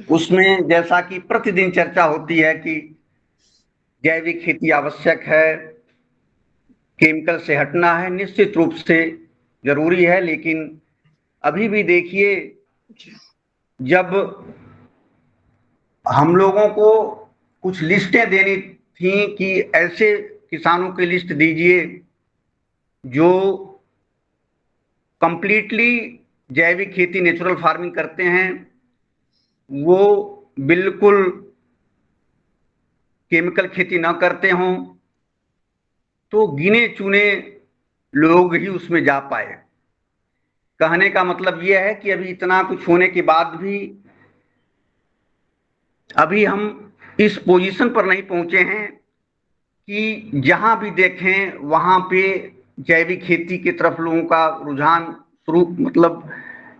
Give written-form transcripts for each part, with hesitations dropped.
उसमें जैसा कि प्रतिदिन चर्चा होती है कि जैविक खेती आवश्यक है, केमिकल से हटना है, निश्चित रूप से जरूरी है। लेकिन अभी भी देखिए, जब हम लोगों को कुछ लिस्टें देनी थी कि ऐसे किसानों की लिस्ट दीजिए जो कंप्लीटली जैविक खेती, नेचुरल फार्मिंग करते हैं, वो बिल्कुल केमिकल खेती ना करते हों, तो गिने चुने लोग ही उसमें जा पाए। कहने का मतलब यह है कि अभी इतना कुछ होने के बाद भी अभी हम इस पोजीशन पर नहीं पहुंचे हैं कि जहां भी देखें वहां पे जैविक खेती की तरफ लोगों का रुझान शुरू मतलब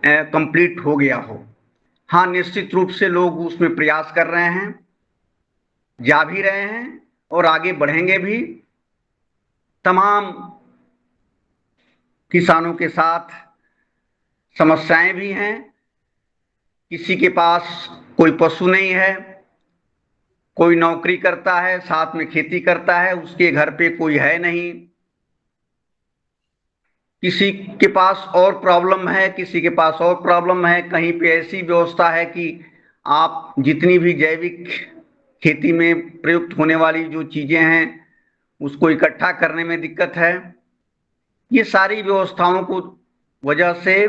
कंप्लीट हो गया हो। हाँ, निश्चित रूप से लोग उसमें प्रयास कर रहे हैं, जा भी रहे हैं और आगे बढ़ेंगे भी। तमाम किसानों के साथ समस्याएं भी हैं। किसी के पास कोई पशु नहीं है, कोई नौकरी करता है, साथ में खेती करता है, उसके घर पे कोई है नहीं। किसी के पास और प्रॉब्लम है, किसी के पास और प्रॉब्लम है। कहीं पे ऐसी व्यवस्था है कि आप जितनी भी जैविक खेती में प्रयुक्त होने वाली जो चीजें हैं उसको इकट्ठा करने में दिक्कत है। ये सारी व्यवस्थाओं को वजह से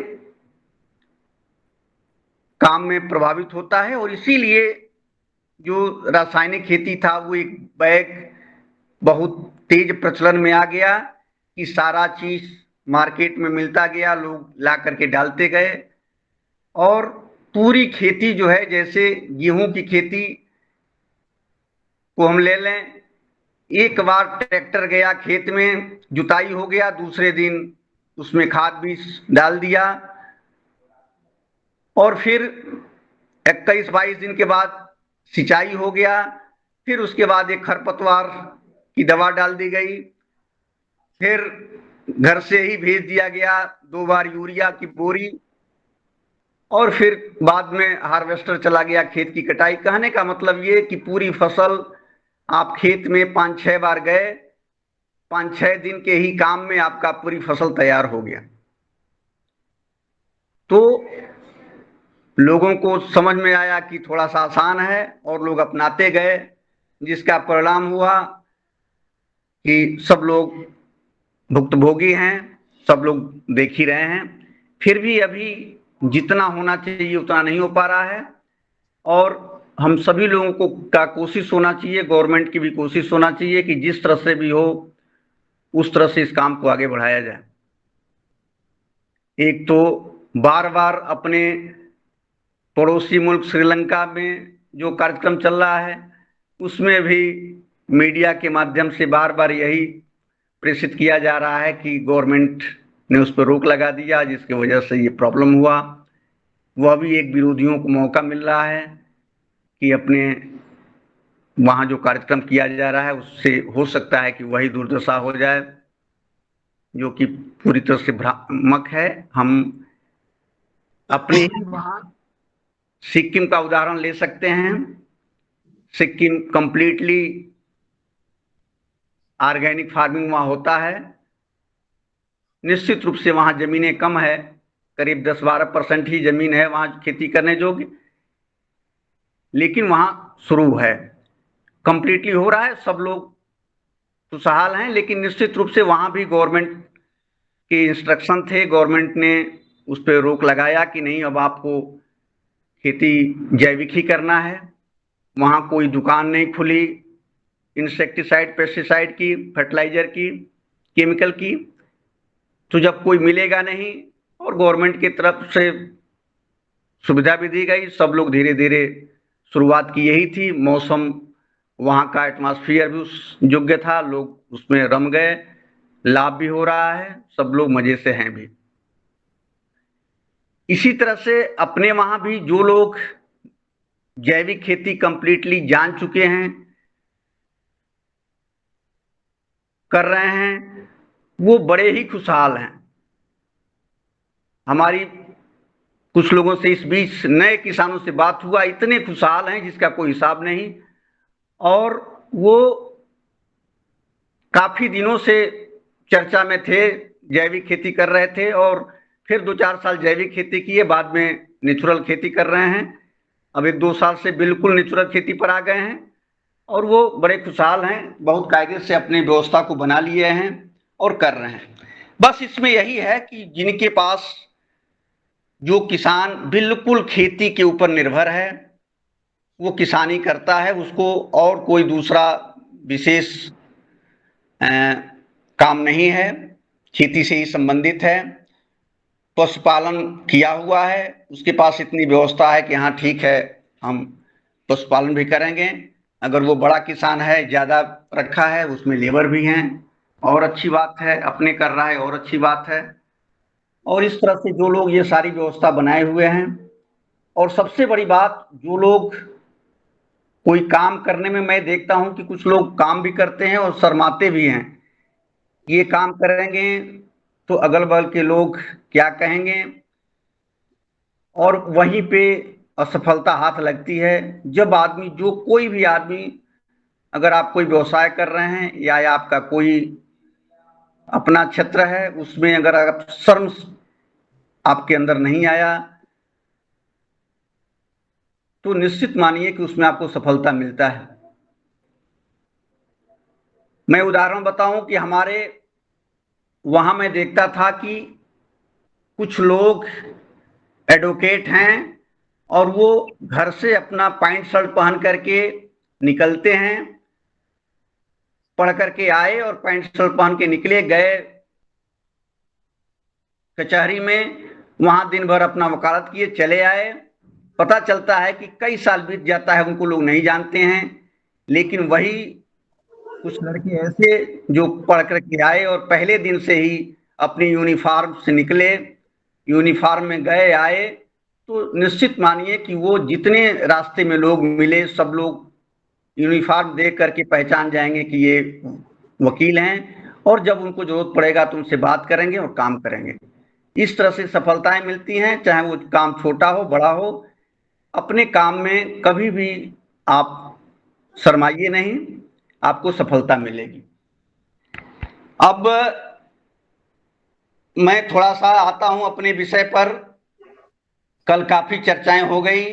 काम में प्रभावित होता है, और इसीलिए जो रासायनिक खेती था वो एक बैग बहुत तेज प्रचलन में आ गया कि सारा चीज मार्केट में मिलता गया, लोग ला करके डालते गए। और पूरी खेती जो है, जैसे गेहूं की खेती को हम ले लें, एक बार ट्रैक्टर गया खेत में, जुताई हो गया, दूसरे दिन उसमें खाद बीज डाल दिया, और फिर 21-22 दिन के बाद सिंचाई हो गया, फिर उसके बाद एक खरपतवार की दवा डाल दी गई, फिर घर से ही भेज दिया गया 2 बार यूरिया की बोरी, और फिर बाद में हार्वेस्टर चला गया खेत की कटाई। कहने का मतलब ये कि पूरी फसल आप खेत में 5-6 बार गए, 5-6 दिन के ही काम में आपका पूरी फसल तैयार हो गया। तो लोगों को समझ में आया कि थोड़ा सा आसान है, और लोग अपनाते गए, जिसका परिणाम हुआ कि सब लोग भुक्तभोगी हैं, सब लोग देख ही रहे हैं। फिर भी अभी जितना होना चाहिए उतना नहीं हो पा रहा है, और हम सभी लोगों को का कोशिश होना चाहिए, गवर्नमेंट की भी कोशिश होना चाहिए कि जिस तरह से भी हो उस तरह से इस काम को आगे बढ़ाया जाए। एक तो बार बार अपने पड़ोसी मुल्क श्रीलंका में जो कार्यक्रम चल रहा है उसमें भी मीडिया के माध्यम से बार बार यही प्रेषित किया जा रहा है कि गवर्नमेंट ने उस पर रोक लगा दिया, जिसकी वजह से ये प्रॉब्लम हुआ। वह भी एक विरोधियों को मौका मिल रहा है कि अपने वहां जो कार्यक्रम किया जा रहा है उससे हो सकता है कि वही दुर्दशा हो जाए, जो कि पूरी तरह से भ्रामक है। हम अपने ही वहां सिक्किम का उदाहरण ले सकते हैं। सिक्किम कंप्लीटली ऑर्गेनिक फार्मिंग वहां होता है। निश्चित रूप से वहां जमीनें कम है, करीब 10-12% ही जमीन है वहां खेती करने जोगी, लेकिन वहां शुरू है, कंप्लीटली हो रहा है, सब लोग खुशहाल हैं। लेकिन निश्चित रूप से वहां भी गवर्नमेंट के इंस्ट्रक्शन थे, गवर्नमेंट ने उस पर रोक लगाया कि नहीं, अब आपको खेती जैविक ही करना है। वहां कोई दुकान नहीं खुली इंसेक्टिसाइड, पेस्टिसाइड की, फर्टिलाइजर की, केमिकल की। तो जब कोई मिलेगा नहीं और गवर्नमेंट की तरफ से सुविधा भी दी गई, सब लोग धीरे धीरे, शुरुआत की यही थी, मौसम वहां का एटमॉस्फेयर भी उस योग्य था, लोग उसमें रम गए, लाभ भी हो रहा है, सब लोग मजे से हैं भी। इसी तरह से अपने वहां भी जो लोग जैविक खेती कंप्लीटली जान चुके हैं, कर रहे हैं, वो बड़े ही खुशहाल हैं। हमारी कुछ लोगों से इस बीच नए किसानों से बात हुआ, इतने खुशहाल हैं जिसका कोई हिसाब नहीं, और वो काफी दिनों से चर्चा में थे, जैविक खेती कर रहे थे, और फिर 2-4 साल जैविक खेती की है, बाद में नेचुरल खेती कर रहे हैं। अब 1-2 साल से बिल्कुल नेचुरल खेती पर आ गए हैं और वो बड़े खुशहाल हैं, बहुत कायदे से अपनी व्यवस्था को बना लिए हैं और कर रहे हैं। बस इसमें यही है कि जिनके पास, जो किसान बिल्कुल खेती के ऊपर निर्भर है, वो किसानी करता है, उसको और कोई दूसरा विशेष काम नहीं है, खेती से ही संबंधित है, पशुपालन किया हुआ है, उसके पास इतनी व्यवस्था है कि हाँ ठीक है, हम पशुपालन भी करेंगे। अगर वो बड़ा किसान है, ज्यादा रखा है, उसमें लेबर भी हैं, और अच्छी बात है, अपने कर रहा है और अच्छी बात है। और इस तरह से जो लोग ये सारी व्यवस्था बनाए हुए हैं, और सबसे बड़ी बात, जो लोग कोई काम करने में, मैं देखता हूं कि कुछ लोग काम भी करते हैं और शर्माते भी हैं, ये काम करेंगे तो अगल बगल के लोग क्या कहेंगे, और वहीं पे असफलता हाथ लगती है। जब आदमी, जो कोई भी आदमी, अगर आप कोई व्यवसाय कर रहे हैं या आपका कोई अपना क्षेत्र है, उसमें अगर आप शर्म आपके अंदर नहीं आया, तो निश्चित मानिए कि उसमें आपको सफलता मिलता है। मैं उदाहरण बताऊं कि हमारे वहां मैं देखता था कि कुछ लोग एडवोकेट हैं, और वो घर से अपना पैंट शर्ट पहन करके निकलते हैं, पढ़ करके आए और पैंट शर्ट पहन के निकले, गए कचहरी में, वहां दिन भर अपना वकालत किए, चले आए। पता चलता है कि कई साल बीत जाता है, उनको लोग नहीं जानते हैं, लेकिन वही कुछ लड़के ऐसे जो पढ़ करके आए और पहले दिन से ही अपनी यूनिफॉर्म से निकले, यूनिफॉर्म में गए आए, तो निश्चित मानिए कि वो जितने रास्ते में लोग मिले, सब लोग यूनिफॉर्म देख करके पहचान जाएंगे कि ये वकील हैं, और जब उनको जरूरत पड़ेगा तो उनसे बात करेंगे और काम करेंगे। इस तरह से सफलताएं मिलती हैं, चाहे वो काम छोटा हो बड़ा हो। अपने काम में कभी भी आप शर्माइए नहीं, आपको सफलता मिलेगी। अब मैं थोड़ा सा आता हूं अपने विषय पर। कल काफी चर्चाएं हो गई,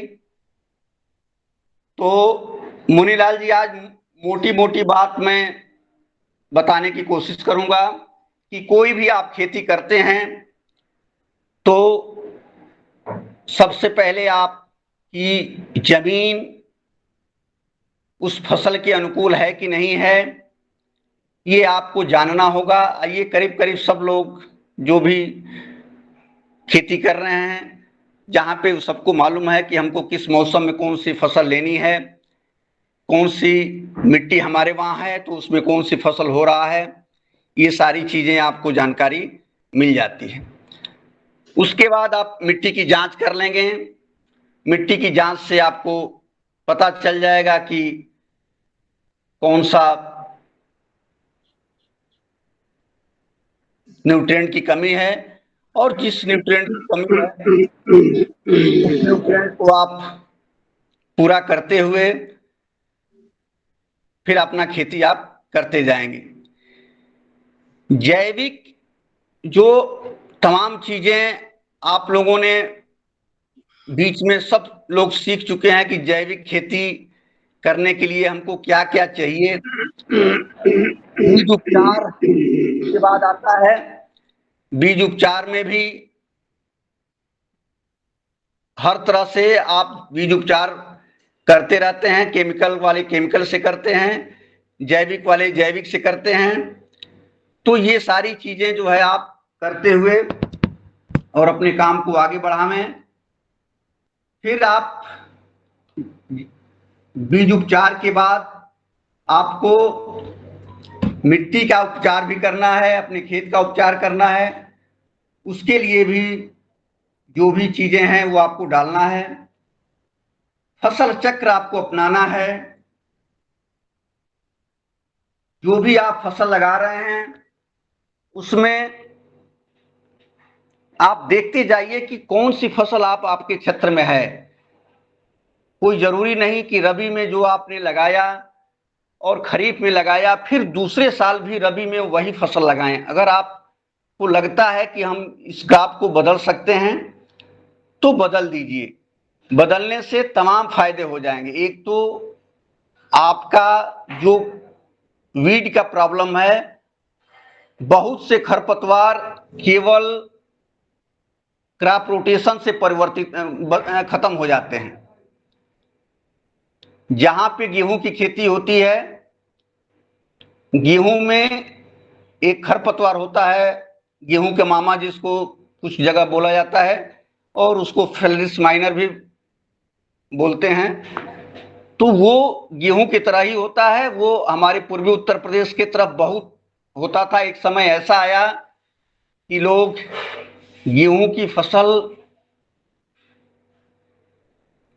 तो मुनीलाल जी, आज मोटी मोटी बात मैं बताने की कोशिश करूंगा कि कोई भी आप खेती करते हैं तो सबसे पहले आपकी जमीन उस फसल के अनुकूल है कि नहीं है, ये आपको जानना होगा। ये करीब करीब सब लोग जो भी खेती कर रहे हैं, जहां पे सबको मालूम है कि हमको किस मौसम में कौन सी फसल लेनी है, कौन सी मिट्टी हमारे वहां है तो उसमें कौन सी फसल हो रहा है, ये सारी चीजें आपको जानकारी मिल जाती है। उसके बाद आप मिट्टी की जांच कर लेंगे। मिट्टी की जांच से आपको पता चल जाएगा कि कौन सा न्यूट्रिएंट की कमी है, और जिस न्यूट्रिएंट की कमी है उस न्यूट्रिएंट को आप पूरा करते हुए फिर अपना खेती आप करते जाएंगे। जैविक जो तमाम चीजें आप लोगों ने बीच में सब लोग सीख चुके हैं कि जैविक खेती करने के लिए हमको क्या क्या चाहिए। बीज उपचार के बाद आता है, बीज उपचार में भी हर तरह से आप बीज उपचार करते रहते हैं। केमिकल वाले केमिकल से करते हैं, जैविक वाले जैविक से करते हैं। तो ये सारी चीजें जो है आप करते हुए और अपने काम को आगे बढ़ावें। फिर आप बीज उपचार के बाद आपको मिट्टी का उपचार भी करना है, अपने खेत का उपचार करना है। उसके लिए भी जो भी चीजें हैं वो आपको डालना है। फसल चक्र आपको अपनाना है। जो भी आप फसल लगा रहे हैं उसमें आप देखते जाइए कि कौन सी फसल आपके क्षेत्र में है। कोई जरूरी नहीं कि रबी में जो आपने लगाया और खरीफ में लगाया फिर दूसरे साल भी रबी में वही फसल लगाएं। अगर आपको लगता है कि हम इस ग्राफ को बदल सकते हैं तो बदल दीजिए। बदलने से तमाम फायदे हो जाएंगे। एक तो आपका जो वीड का प्रॉब्लम है, बहुत से खरपतवार केवल क्रॉप रोटेशन से परिवर्तित खत्म हो जाते हैं। जहां पे गेहूं की खेती होती है, गेहूं में एक खरपतवार होता है, गेहूं के मामा जिसको कुछ जगह बोला जाता है, और उसको फेलिस माइनर भी बोलते हैं। तो वो गेहूं की तरह ही होता है। वो हमारे पूर्वी उत्तर प्रदेश की तरफ बहुत होता था। एक समय ऐसा आया कि लोग गेहूं की फसल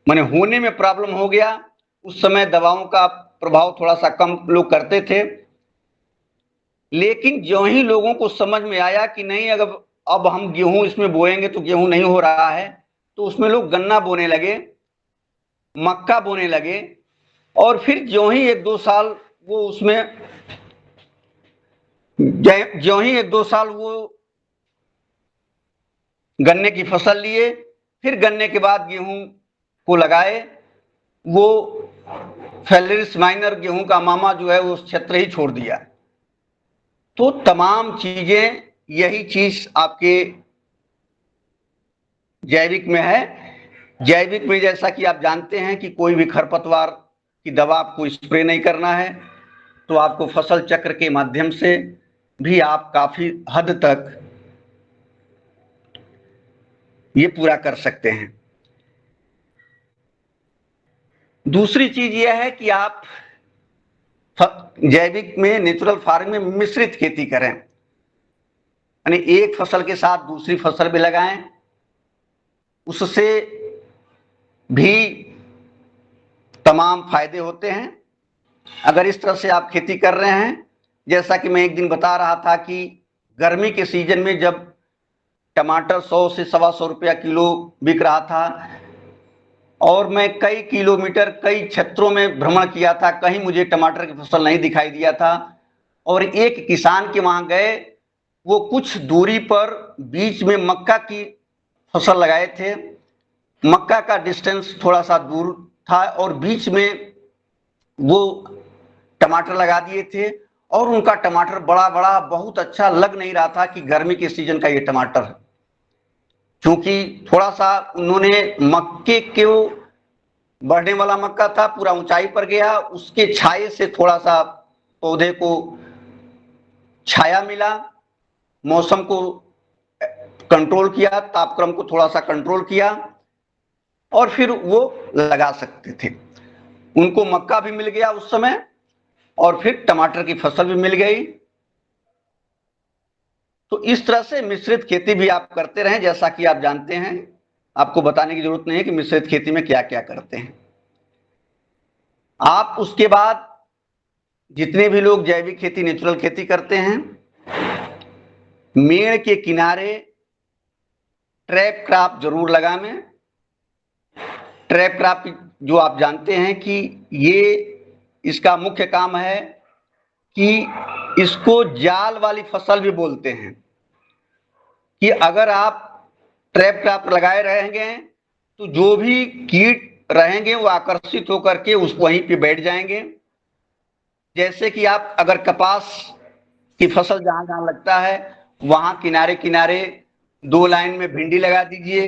माने होने में प्रॉब्लम हो गया। उस समय दवाओं का प्रभाव थोड़ा सा कम लोग करते थे, लेकिन जो ही लोगों को समझ में आया कि नहीं, अगर अब हम गेहूं इसमें बोएंगे तो गेहूं नहीं हो रहा है, तो उसमें लोग गन्ना बोने लगे, मक्का बोने लगे। और फिर जो ही 1-2 साल वो उसमें जो ही 1-2 साल वो गन्ने की फसल लिए, फिर गन्ने के बाद गेहूं को लगाए। वो फेलिस माइनर गेहूं का मामा जो है वो उस क्षेत्र ही छोड़ दिया। तो तमाम चीजें, यही चीज आपके जैविक में है। जैविक में जैसा कि आप जानते हैं कि कोई भी खरपतवार की दवा आपको स्प्रे नहीं करना है, तो आपको फसल चक्र के माध्यम से भी आप काफी हद तक ये पूरा कर सकते हैं। दूसरी चीज यह है कि आप जैविक में, नेचुरल फार्मिंग में मिश्रित खेती करें, यानी एक फसल के साथ दूसरी फसल भी लगाएं। उससे भी तमाम फायदे होते हैं। अगर इस तरह से आप खेती कर रहे हैं, जैसा कि मैं एक दिन बता रहा था कि गर्मी के सीजन में जब टमाटर 100 से 125 रुपया किलो बिक रहा था, और मैं कई किलोमीटर कई क्षेत्रों में भ्रमण किया था, कहीं मुझे टमाटर की फसल नहीं दिखाई दिया था। और एक किसान के वहां गए, वो कुछ दूरी पर बीच में मक्का की फसल लगाए थे। मक्का का डिस्टेंस थोड़ा सा दूर था और बीच में वो टमाटर लगा दिए थे, और उनका टमाटर बड़ा बड़ा बहुत अच्छा लग नहीं रहा था कि गर्मी के सीजन का ये टमाटर है। क्योंकि थोड़ा सा उन्होंने मक्के के, बढ़ने वाला मक्का था, पूरा ऊंचाई पर गया, उसके छाये से थोड़ा सा पौधे को छाया मिला, मौसम को कंट्रोल किया, तापक्रम को थोड़ा सा कंट्रोल किया, और फिर वो लगा सकते थे। उनको मक्का भी मिल गया उस समय, और फिर टमाटर की फसल भी मिल गई। तो इस तरह से मिश्रित खेती भी आप करते रहें। जैसा कि आप जानते हैं, आपको बताने की जरूरत नहीं है कि मिश्रित खेती में क्या क्या करते हैं आप। उसके बाद जितने भी लोग जैविक खेती, नेचुरल खेती करते हैं, मेड़ के किनारे ट्रैप क्रॉप जरूर लगाएं। ट्रैप क्रॉप जो आप जानते हैं कि ये, इसका मुख्य काम है कि इसको जाल वाली फसल भी बोलते हैं, कि अगर आप ट्रैप क्रॉप लगाए रहेंगे तो जो भी कीट रहेंगे वो आकर्षित होकर के उस वहीं पे बैठ जाएंगे। जैसे कि आप अगर कपास की फसल जहां जहां लगता है, वहां किनारे किनारे 2 लाइन में भिंडी लगा दीजिए,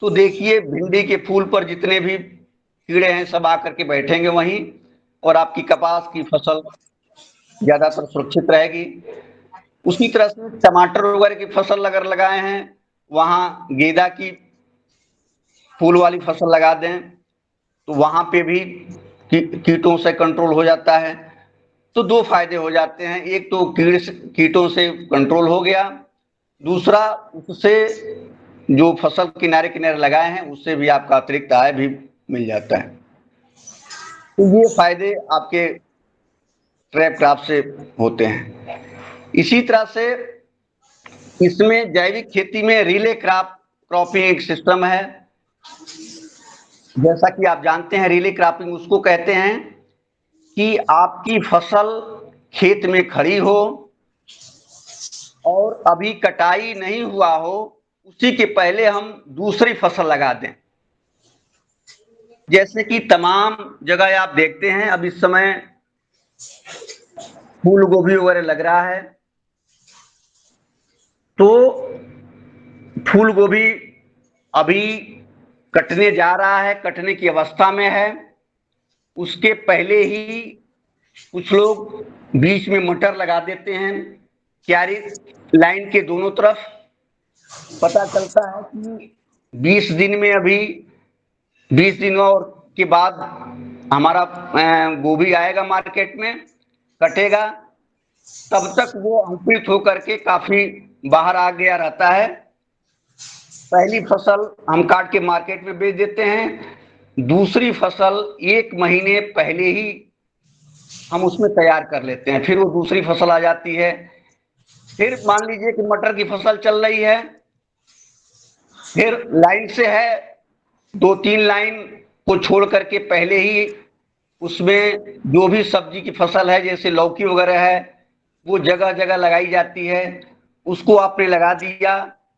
तो देखिए भिंडी के फूल पर जितने भी कीड़े हैं सब आकर के बैठेंगे वहीं, और आपकी कपास की फसल ज्यादातर सुरक्षित रहेगी। उसी तरह से टमाटर वगैरह की फसल अगर लगाए हैं, वहां गेंदा की फूल वाली फसल लगा दें, तो वहां पे भी कीटों से कंट्रोल हो जाता है। तो 2 फायदे हो जाते हैं, एक तो कीटों से कंट्रोल हो गया, दूसरा उससे जो फसल किनारे किनारे लगाए हैं उससे भी आपका अतिरिक्त आय भी मिल जाता है। तो ये फायदे आपके ट्रैप क्रॉप से होते हैं। इसी तरह से इसमें जैविक खेती में रिले क्रॉपिंग एक सिस्टम है। जैसा कि आप जानते हैं, रिले क्रॉपिंग उसको कहते हैं कि आपकी फसल खेत में खड़ी हो और अभी कटाई नहीं हुआ हो, उसी के पहले हम दूसरी फसल लगा दें। जैसे कि तमाम जगह आप देखते हैं अब इस समय फूल गोभी वगैरह लग रहा है, तो फूल गोभी अभी कटने जा रहा है, कटने की अवस्था में है। उसके पहले ही कुछ लोग बीच में मटर लगा देते हैं क्यारी लाइन के दोनों तरफ। पता चलता है कि 20 दिन में, अभी 20 दिनों और के बाद हमारा गोभी आएगा मार्केट में, कटेगा, तब तक वो अंकुरित होकर के काफी बाहर आ गया रहता है। पहली फसल हम काट के मार्केट में बेच देते हैं, दूसरी फसल 1 महीने पहले ही हम उसमें तैयार कर लेते हैं, फिर वो दूसरी फसल आ जाती है। फिर मान लीजिए कि मटर की फसल चल रही है, फिर लाइन से है, 2-3 लाइन को छोड़ करके पहले ही उसमें जो भी सब्जी की फसल है, जैसे लौकी वगैरह है, वो जगह जगह लगाई जाती है। उसको आपने लगा दिया,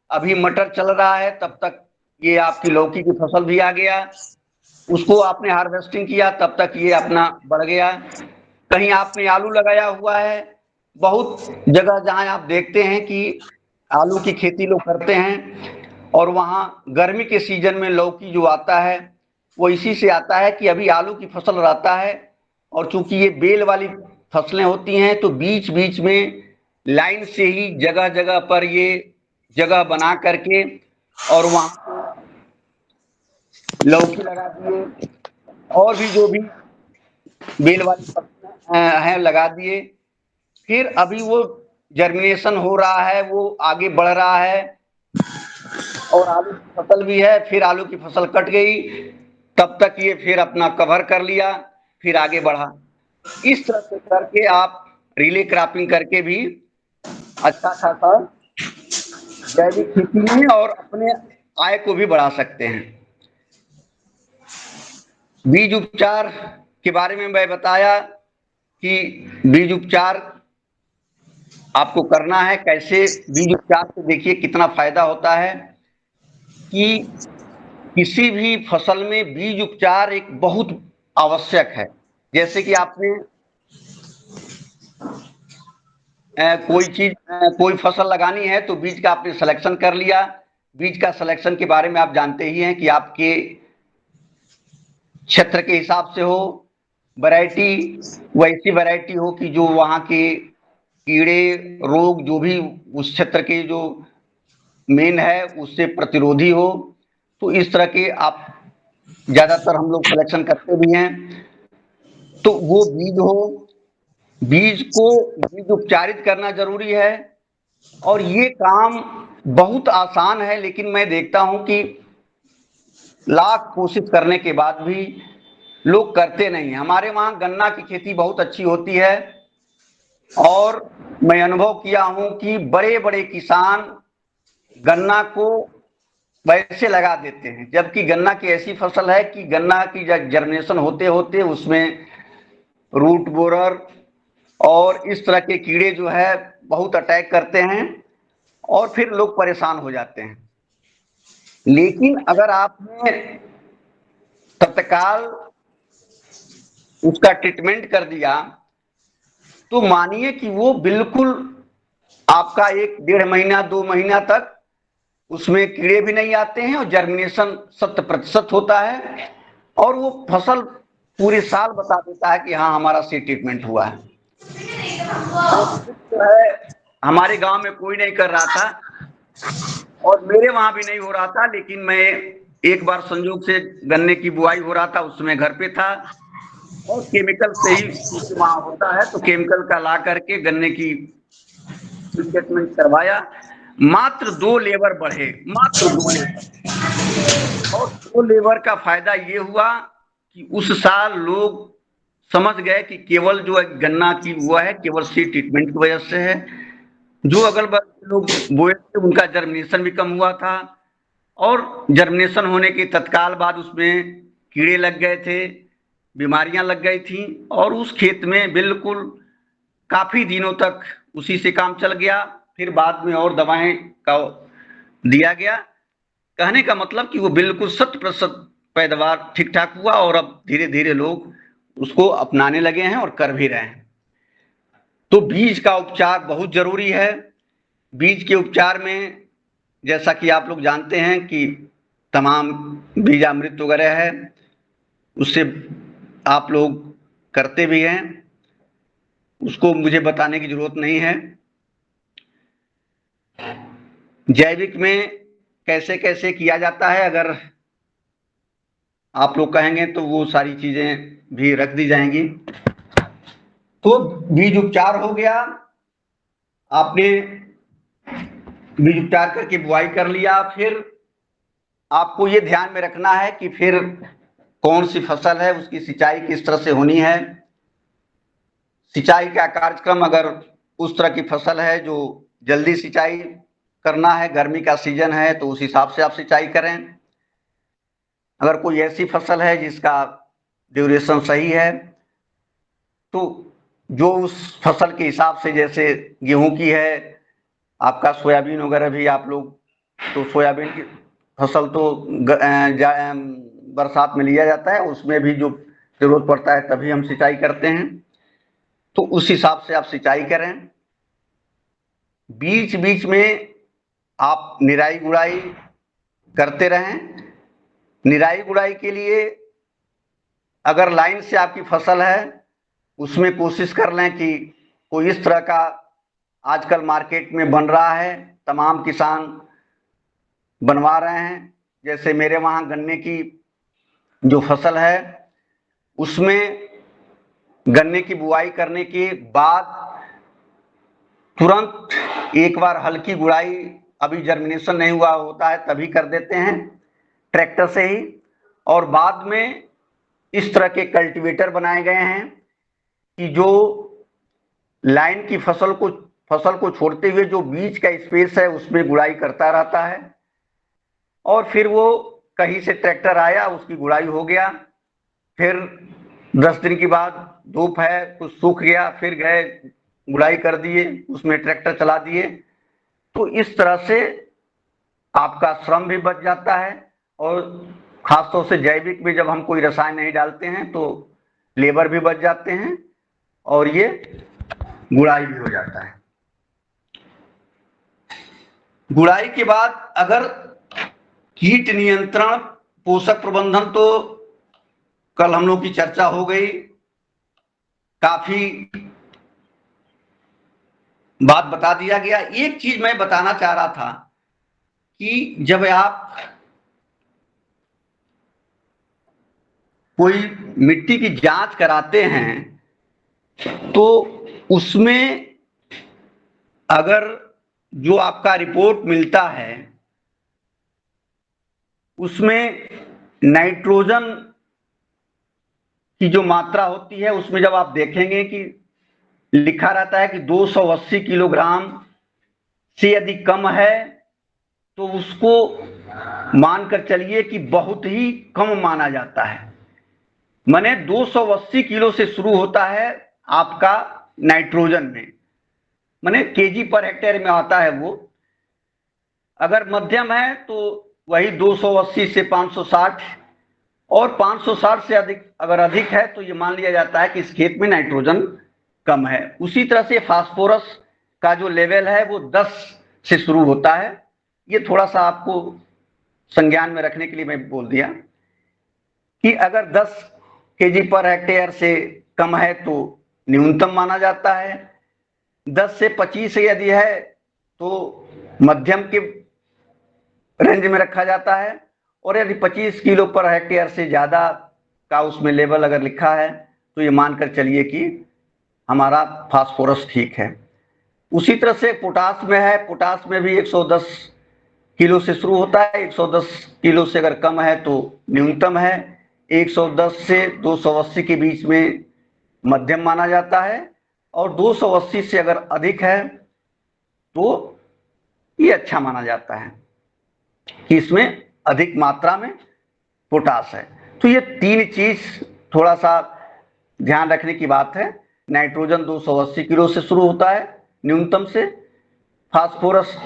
अभी मटर चल रहा है, तब तक ये आपकी लौकी की फसल भी आ गया। उसको आपने हार्वेस्टिंग किया, तब तक ये अपना बढ़ गया। कहीं आपने आलू लगाया हुआ है, बहुत जगह जहां आप देखते हैं कि आलू की खेती लोग करते हैं, और वहां गर्मी के सीजन में लौकी जो आता है वो इसी से आता है कि अभी आलू की फसल रहता है, और चूंकि ये बेल वाली फसलें होती हैं, तो बीच बीच में लाइन से ही जगह जगह पर ये जगह बना करके और वहां लौकी लगा दिए, और भी जो भी बेल वाली फसलें हैं लगा दिए। फिर अभी वो जर्मिनेशन हो रहा है, वो आगे बढ़ रहा है, और आलू की फसल भी है। फिर आलू की फसल कट गई, तब तक ये फिर अपना कवर कर लिया, फिर आगे बढ़ा। इस तरह से करके आप रिले क्रॉपिंग करके भी अच्छा खासा जैविक खेती में और अपने आय को भी बढ़ा सकते हैं। बीज उपचार के बारे में मैं बताया कि बीज उपचार आपको करना है कैसे। बीज उपचार से देखिए कितना फायदा होता है कि किसी भी फसल में बीज उपचार एक बहुत आवश्यक है। जैसे कि आपने कोई फसल लगानी है, तो बीज का आपने सिलेक्शन कर लिया। बीज का सिलेक्शन के बारे में आप जानते ही हैं कि आपके क्षेत्र के हिसाब से हो, वैरायटी वैसी वैरायटी हो कि जो वहां के कीड़े रोग जो भी उस क्षेत्र के जो मेन है उससे प्रतिरोधी हो। तो इस तरह के आप ज्यादातर हम लोग सिलेक्शन करते भी हैं। तो वो बीज हो, बीज उपचारित करना जरूरी है, और ये काम बहुत आसान है, लेकिन मैं देखता हूं कि लाख कोशिश करने के बाद भी लोग करते नहीं हैं। हमारे वहां गन्ना की खेती बहुत अच्छी होती है, और मैं अनुभव किया हूं कि बड़े बड़े किसान गन्ना को वैसे लगा देते हैं, जबकि गन्ना की ऐसी फसल है कि गन्ना की जर्मिनेशन होते होते उसमें रूट बोरर और इस तरह के कीड़े जो है बहुत अटैक करते हैं, और फिर लोग परेशान हो जाते हैं। लेकिन अगर आपने तत्काल उसका ट्रीटमेंट कर दिया, तो मानिए कि वो बिल्कुल आपका 1-1.5 महीना 2 महीना तक उसमें कीड़े भी नहीं आते हैं, और जर्मिनेशन 100% होता है, और वो फसल पूरे साल बता देता है कि हाँ हमारा सी ट्रीटमेंट हुआ है। तो है, हमारे गांव में कोई नहीं कर रहा था, और मेरे वहां भी नहीं हो रहा था, लेकिन मैं एक बार संयोग से गन्ने की बुआई हो रहा था, उसमें घर पे था, और केमिकल से ही वहां होता है, तो केमिकल का ला करके गन्ने की ट्रीटमेंट करवाया। मात्र 2 लेबर बढ़े, मात्र 2 लेबर, और 2 लेबर का फायदा ये हुआ कि उस साल लोग समझ गए कि केवल जो गन्ना की हुआ है केवल सी ट्रीटमेंट की वजह से है। जो अगल बगल के लोग बोए थे उनका जर्मिनेशन भी कम हुआ था, और जर्मिनेशन होने के तत्काल बाद उसमें कीड़े लग गए थे, बीमारियां लग गई थी, और उस खेत में बिल्कुल काफी दिनों तक उसी से काम चल गया। फिर बाद में और दवाएं का दिया गया। कहने का मतलब कि वो बिल्कुल 100% पैदावार ठीक ठाक हुआ, और अब धीरे धीरे लोग उसको अपनाने लगे हैं और कर भी रहे हैं। तो बीज का उपचार बहुत जरूरी है। बीज के उपचार में जैसा कि आप लोग जानते हैं कि तमाम बीजामृत वगैरह है, उससे आप लोग करते भी हैं, उसको मुझे बताने की जरूरत नहीं है। जैविक में कैसे कैसे किया जाता है, अगर आप लोग कहेंगे तो वो सारी चीजें भी रख दी जाएंगी। तो बीज उपचार हो गया, आपने बीज उपचार करके बुआई कर लिया। फिर आपको ये ध्यान में रखना है कि फिर कौन सी फसल है, उसकी सिंचाई किस तरह से होनी है। सिंचाई का कार्यक्रम, अगर उस तरह की फसल है जो जल्दी सिंचाई करना है, गर्मी का सीजन है, तो उस हिसाब से आप सिंचाई करें। अगर कोई ऐसी फसल है जिसका ड्यूरेशन सही है, तो जो उस फसल के हिसाब से, जैसे गेहूं की है, आपका सोयाबीन वगैरह भी आप लोग, तो सोयाबीन की फसल तो बरसात में लिया जाता है, उसमें भी जो जरूरत पड़ता है तभी हम सिंचाई करते हैं, तो उस हिसाब से आप सिंचाई करें। बीच बीच में आप निराई गुड़ाई करते रहें। निराई गुड़ाई के लिए अगर लाइन से आपकी फसल है, उसमें कोशिश कर लें कि कोई इस तरह का आजकल मार्केट में बन रहा है, तमाम किसान बनवा रहे हैं। जैसे मेरे वहां गन्ने की जो फसल है, उसमें गन्ने की बुआई करने के बाद तुरंत एक बार हल्की गुड़ाई, अभी जर्मिनेशन नहीं हुआ होता है तभी कर देते हैं ट्रैक्टर से ही। और बाद में इस तरह के कल्टीवेटर बनाए गए हैं कि जो लाइन की फसल को छोड़ते हुए जो बीच का स्पेस है उसमें गुड़ाई करता रहता है, और फिर वो कहीं से ट्रैक्टर आया, उसकी गुड़ाई हो गया। फिर 10 दिन के बाद धूप है, कुछ सूख गया, फिर गए गुड़ाई कर दिए, उसमें ट्रैक्टर चला दिए। तो इस तरह से आपका श्रम भी बच जाता है, और खासतौर से जैविक में जब हम कोई रसायन नहीं डालते हैं तो लेबर भी बच जाते हैं, और ये गुड़ाई भी हो जाता है। गुड़ाई के बाद अगर कीट नियंत्रण, पोषक प्रबंधन, तो कल हम लोग की चर्चा हो गई, काफी बात बता दिया गया। एक चीज मैं बताना चाह रहा था कि जब आप कोई मिट्टी की जांच कराते हैं, तो उसमें अगर जो आपका रिपोर्ट मिलता है उसमें नाइट्रोजन की जो मात्रा होती है, उसमें जब आप देखेंगे कि लिखा रहता है कि 280 किलोग्राम से यदि कम है, तो उसको मानकर चलिए कि बहुत ही कम माना जाता है। माने 280 किलो से शुरू होता है आपका नाइट्रोजन में, माने केजी पर हेक्टेयर में आता है वो। अगर मध्यम है तो वही 280 से 560, और 560 से अधिक अगर अधिक है तो ये मान लिया जाता है कि इस खेत में नाइट्रोजन कम है। उसी तरह से फास्फोरस का जो लेवल है वो 10 से शुरू होता है। ये थोड़ा सा आपको संज्ञान में रखने के लिए मैं बोल दिया कि अगर 10 केजी पर हेक्टेयर से कम है तो न्यूनतम माना जाता है, 10 से 25 यदि है तो मध्यम के रेंज में रखा जाता है, और यदि 25 किलो पर हेक्टेयर से ज्यादा का उसमें लेवल अगर लिखा है तो ये मानकर चलिए कि हमारा फास्फोरस ठीक है। उसी तरह से पोटास में है, पोटास में भी 110 किलो से शुरू होता है, 110 किलो से अगर कम है तो न्यूनतम है, 110 से 280 के बीच में मध्यम माना जाता है, और 280 से अगर अधिक है तो ये अच्छा माना जाता है कि इसमें अधिक मात्रा में पोटास है। तो ये 3 चीज थोड़ा सा ध्यान रखने की बात है। नाइट्रोजन 280 किलो से शुरू होता है न्यूनतम से, फास्फोरस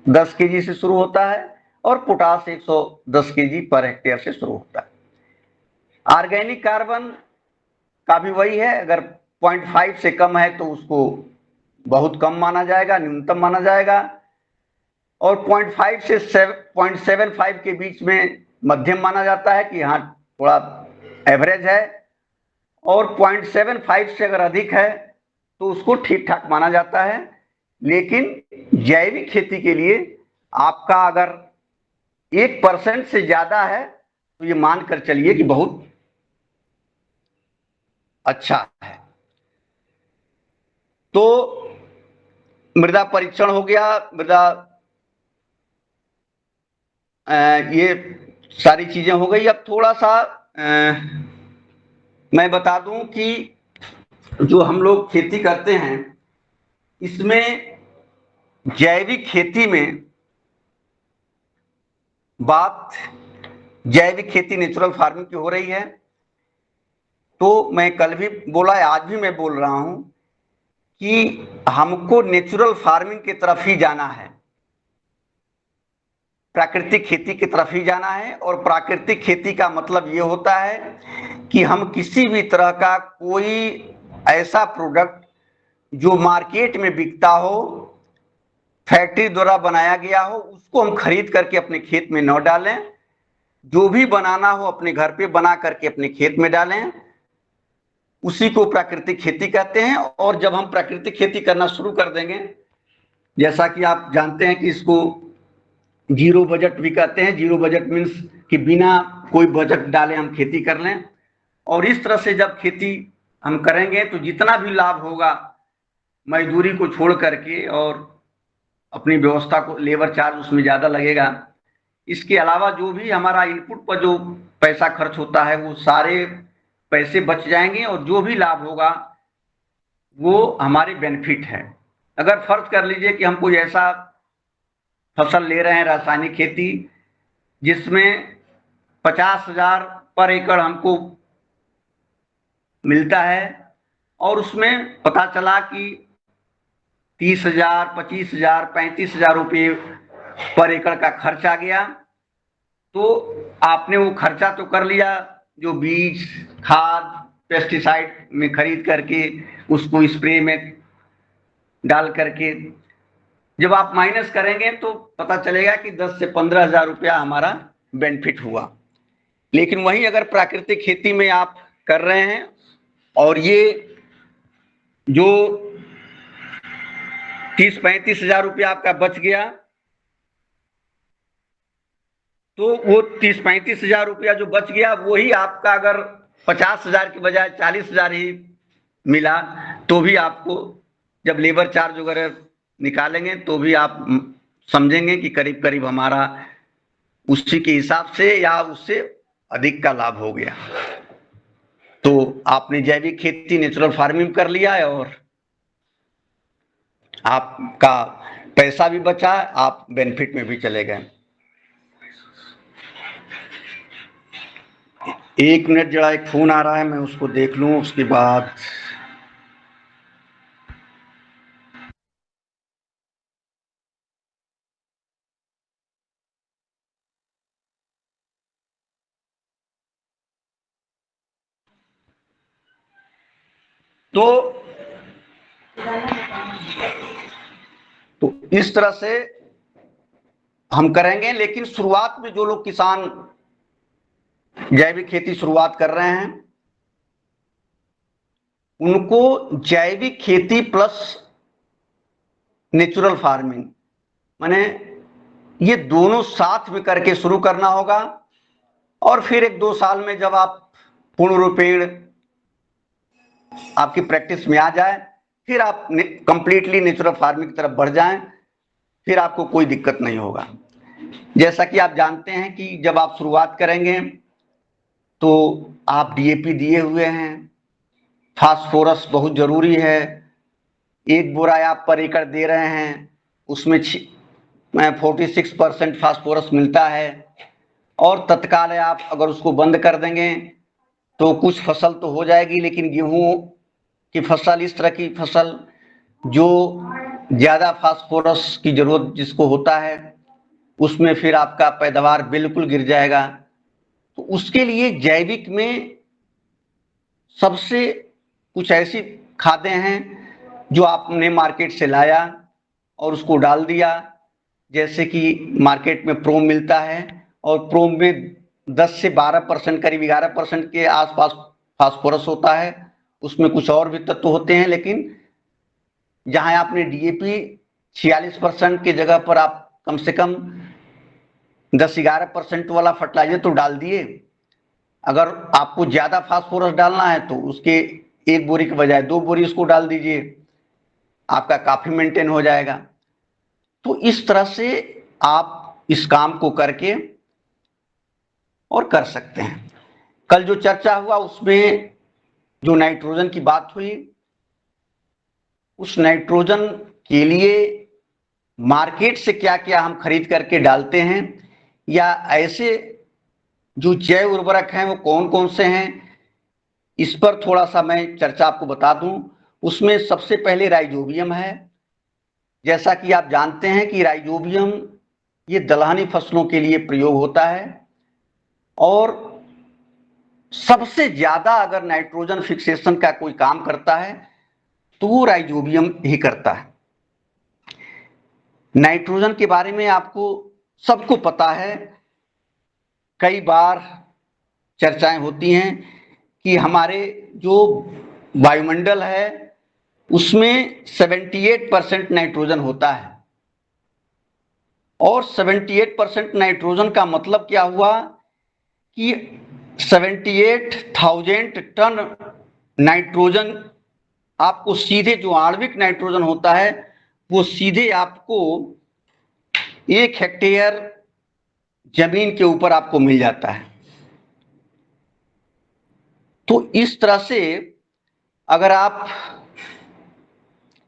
10 केजी से शुरू होता है और पोटास 110 केजी पर हेक्टेयर से शुरू होता है। ऑर्गेनिक कार्बन का भी वही है, अगर 0.5 से कम है तो उसको बहुत कम माना जाएगा, न्यूनतम माना जाएगा, और 0.5 से 0.75 के बीच में मध्यम माना जाता है कि हाँ थोड़ा एवरेज है, और 0.75 से अगर अधिक है तो उसको ठीक ठाक माना जाता है। लेकिन जैविक खेती के लिए आपका अगर 1% से ज्यादा है तो ये मानकर चलिए कि बहुत अच्छा है। तो मृदा परीक्षण हो गया, मृदा ये सारी चीजें हो गई। अब थोड़ा सा मैं बता दूं कि जो हम लोग खेती करते हैं इसमें जैविक खेती में बात जैविक खेती नेचुरल फार्मिंग की हो रही है। तो मैं कल भी बोला है, आज भी मैं बोल रहा हूं कि हमको नेचुरल फार्मिंग की तरफ ही जाना है, प्राकृतिक खेती की तरफ ही जाना है। और प्राकृतिक खेती का मतलब ये होता है कि हम किसी भी तरह का कोई ऐसा प्रोडक्ट जो मार्केट में बिकता हो, फैक्ट्री द्वारा बनाया गया हो, उसको हम खरीद करके अपने खेत में न डालें। जो भी बनाना हो अपने घर पे बना करके अपने खेत में डालें, उसी को प्राकृतिक खेती कहते हैं। और जब हम प्राकृतिक खेती करना शुरू कर देंगे, जैसा कि आप जानते हैं कि इसको जीरो बजट भी कहते हैं। जीरो बजट मीन्स कि बिना कोई बजट डाले हम खेती कर लें। और इस तरह से जब खेती हम करेंगे तो जितना भी लाभ होगा मजदूरी को छोड़ करके, और अपनी व्यवस्था को, लेबर चार्ज उसमें ज्यादा लगेगा, इसके अलावा जो भी हमारा इनपुट पर जो पैसा खर्च होता है वो सारे पैसे बच जाएंगे, और जो भी लाभ होगा वो हमारे बेनिफिट है। अगर फर्ज कर लीजिए कि हम कोई ऐसा फसल ले रहे हैं रासायनिक खेती जिसमें 50,000 पर एकड़ हमको मिलता है, और उसमें पता चला कि 30,000, 25,000, 35,000 रुपये पर एकड़ का खर्च आ गया, तो आपने वो खर्चा तो कर लिया, जो बीज, खाद, पेस्टिसाइड में खरीद करके उसको स्प्रे में डाल करके जब आप माइनस करेंगे तो पता चलेगा कि 10 से 15,000 रुपया हमारा बेनिफिट हुआ। लेकिन वहीं अगर प्राकृतिक खेती में आप कर रहे हैं और ये जो 30-35,000 रुपया आपका बच गया, तो वो 30-35,000 रुपया जो बच गया वही आपका अगर 50,000 की बजाय 40,000 ही मिला, तो भी आपको जब लेबर चार्ज वगैरह निकालेंगे तो भी आप समझेंगे कि करीब करीब हमारा उसी के हिसाब से या उससे अधिक का लाभ हो गया। तो आपने जैविक खेती, नेचुरल फार्मिंग कर लिया है और आपका पैसा भी बचा, आप बेनिफिट में भी चले गए। 1 मिनट, जरा एक फोन आ रहा है, मैं उसको देख लूं, उसके बाद तो इस तरह से हम करेंगे। लेकिन शुरुआत में जो लोग किसान जैविक खेती शुरुआत कर रहे हैं उनको जैविक खेती प्लस नेचुरल फार्मिंग, माने ये दोनों साथ में करके शुरू करना होगा। और फिर 1-2 साल में जब आप पूर्ण रूपेण आपकी प्रैक्टिस में आ जाए, फिर आप कंप्लीटली नेचुरल फार्मिंग की तरफ बढ़ जाएं, फिर आपको कोई दिक्कत नहीं होगा। जैसा कि आप जानते हैं कि जब आप शुरुआत करेंगे तो आप डीएपी दिए हुए हैं, फास्फोरस बहुत जरूरी है, 1 बोरा आप पर एकड़ दे रहे हैं, उसमें 46% फास्फोरस मिलता है, और तत्काल आप अगर उसको बंद कर देंगे तो कुछ फसल तो हो जाएगी, लेकिन गेहूं की फसल, इस तरह की फसल जो ज्यादा फास्फोरस की जरूरत जिसको होता है, उसमें फिर आपका पैदावार बिल्कुल गिर जाएगा। तो उसके लिए जैविक में सबसे कुछ ऐसी खादें हैं जो आपने मार्केट से लाया और उसको डाल दिया, जैसे कि मार्केट में प्रोम मिलता है, और प्रोम में 10 से 12% करीब 11% के आसपास फास्फोरस होता है। उसमें कुछ और भी तत्व होते हैं, लेकिन जहां आपने डीएपी 46% की जगह पर आप कम से कम 10-11% वाला फर्टिलाइजर तो डाल दिए। अगर आपको ज्यादा फास्फोरस डालना है तो उसके 1 बोरी के बजाय 2 बोरी उसको डाल दीजिए, आपका काफी मेंटेन हो जाएगा। तो इस तरह से आप इस काम को करके और कर सकते हैं। कल जो चर्चा हुआ उसमें जो नाइट्रोजन की बात हुई, उस नाइट्रोजन के लिए मार्केट से क्या क्या हम खरीद करके डालते हैं, या ऐसे जो जैव उर्वरक हैं वो कौन कौन से हैं, इस पर थोड़ा सा मैं चर्चा आपको बता दूं। उसमें सबसे पहले राइजोबियम है। जैसा कि आप जानते हैं कि राइजोबियम ये दलहनी फसलों के लिए प्रयोग होता है, और सबसे ज्यादा अगर नाइट्रोजन फिक्सेशन का कोई काम करता है तो वो राइजोबियम ही करता है। नाइट्रोजन के बारे में आपको सबको पता है, कई बार चर्चाएं होती हैं कि हमारे जो वायुमंडल है उसमें 78% नाइट्रोजन होता है, और 78% नाइट्रोजन का मतलब क्या हुआ कि 78,000 टन नाइट्रोजन आपको सीधे, जो आणविक नाइट्रोजन होता है वो सीधे आपको 1 हेक्टेयर जमीन के ऊपर आपको मिल जाता है। तो इस तरह से अगर आप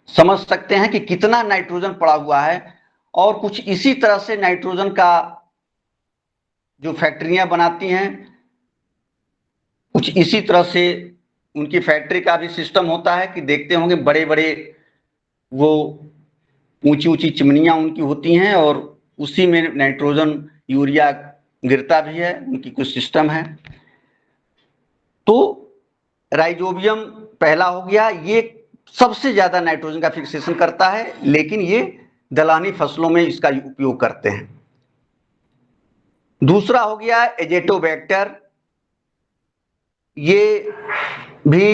समझ सकते हैं कि कितना नाइट्रोजन पड़ा हुआ है, और कुछ इसी तरह से नाइट्रोजन का जो फैक्ट्रियां बनाती हैं, कुछ इसी तरह से उनकी फैक्ट्री का भी सिस्टम होता है कि देखते होंगे बड़े बड़े वो ऊंची ऊंची चिमनियां उनकी होती हैं, और उसी में नाइट्रोजन यूरिया गिरता भी है, उनकी कुछ सिस्टम है। तो राइजोबियम पहला हो गया, ये सबसे ज्यादा नाइट्रोजन का फिक्सेशन करता है, लेकिन ये दलहनी फसलों में इसका उपयोग करते हैं। दूसरा हो गया एजेटोबैक्टर, ये भी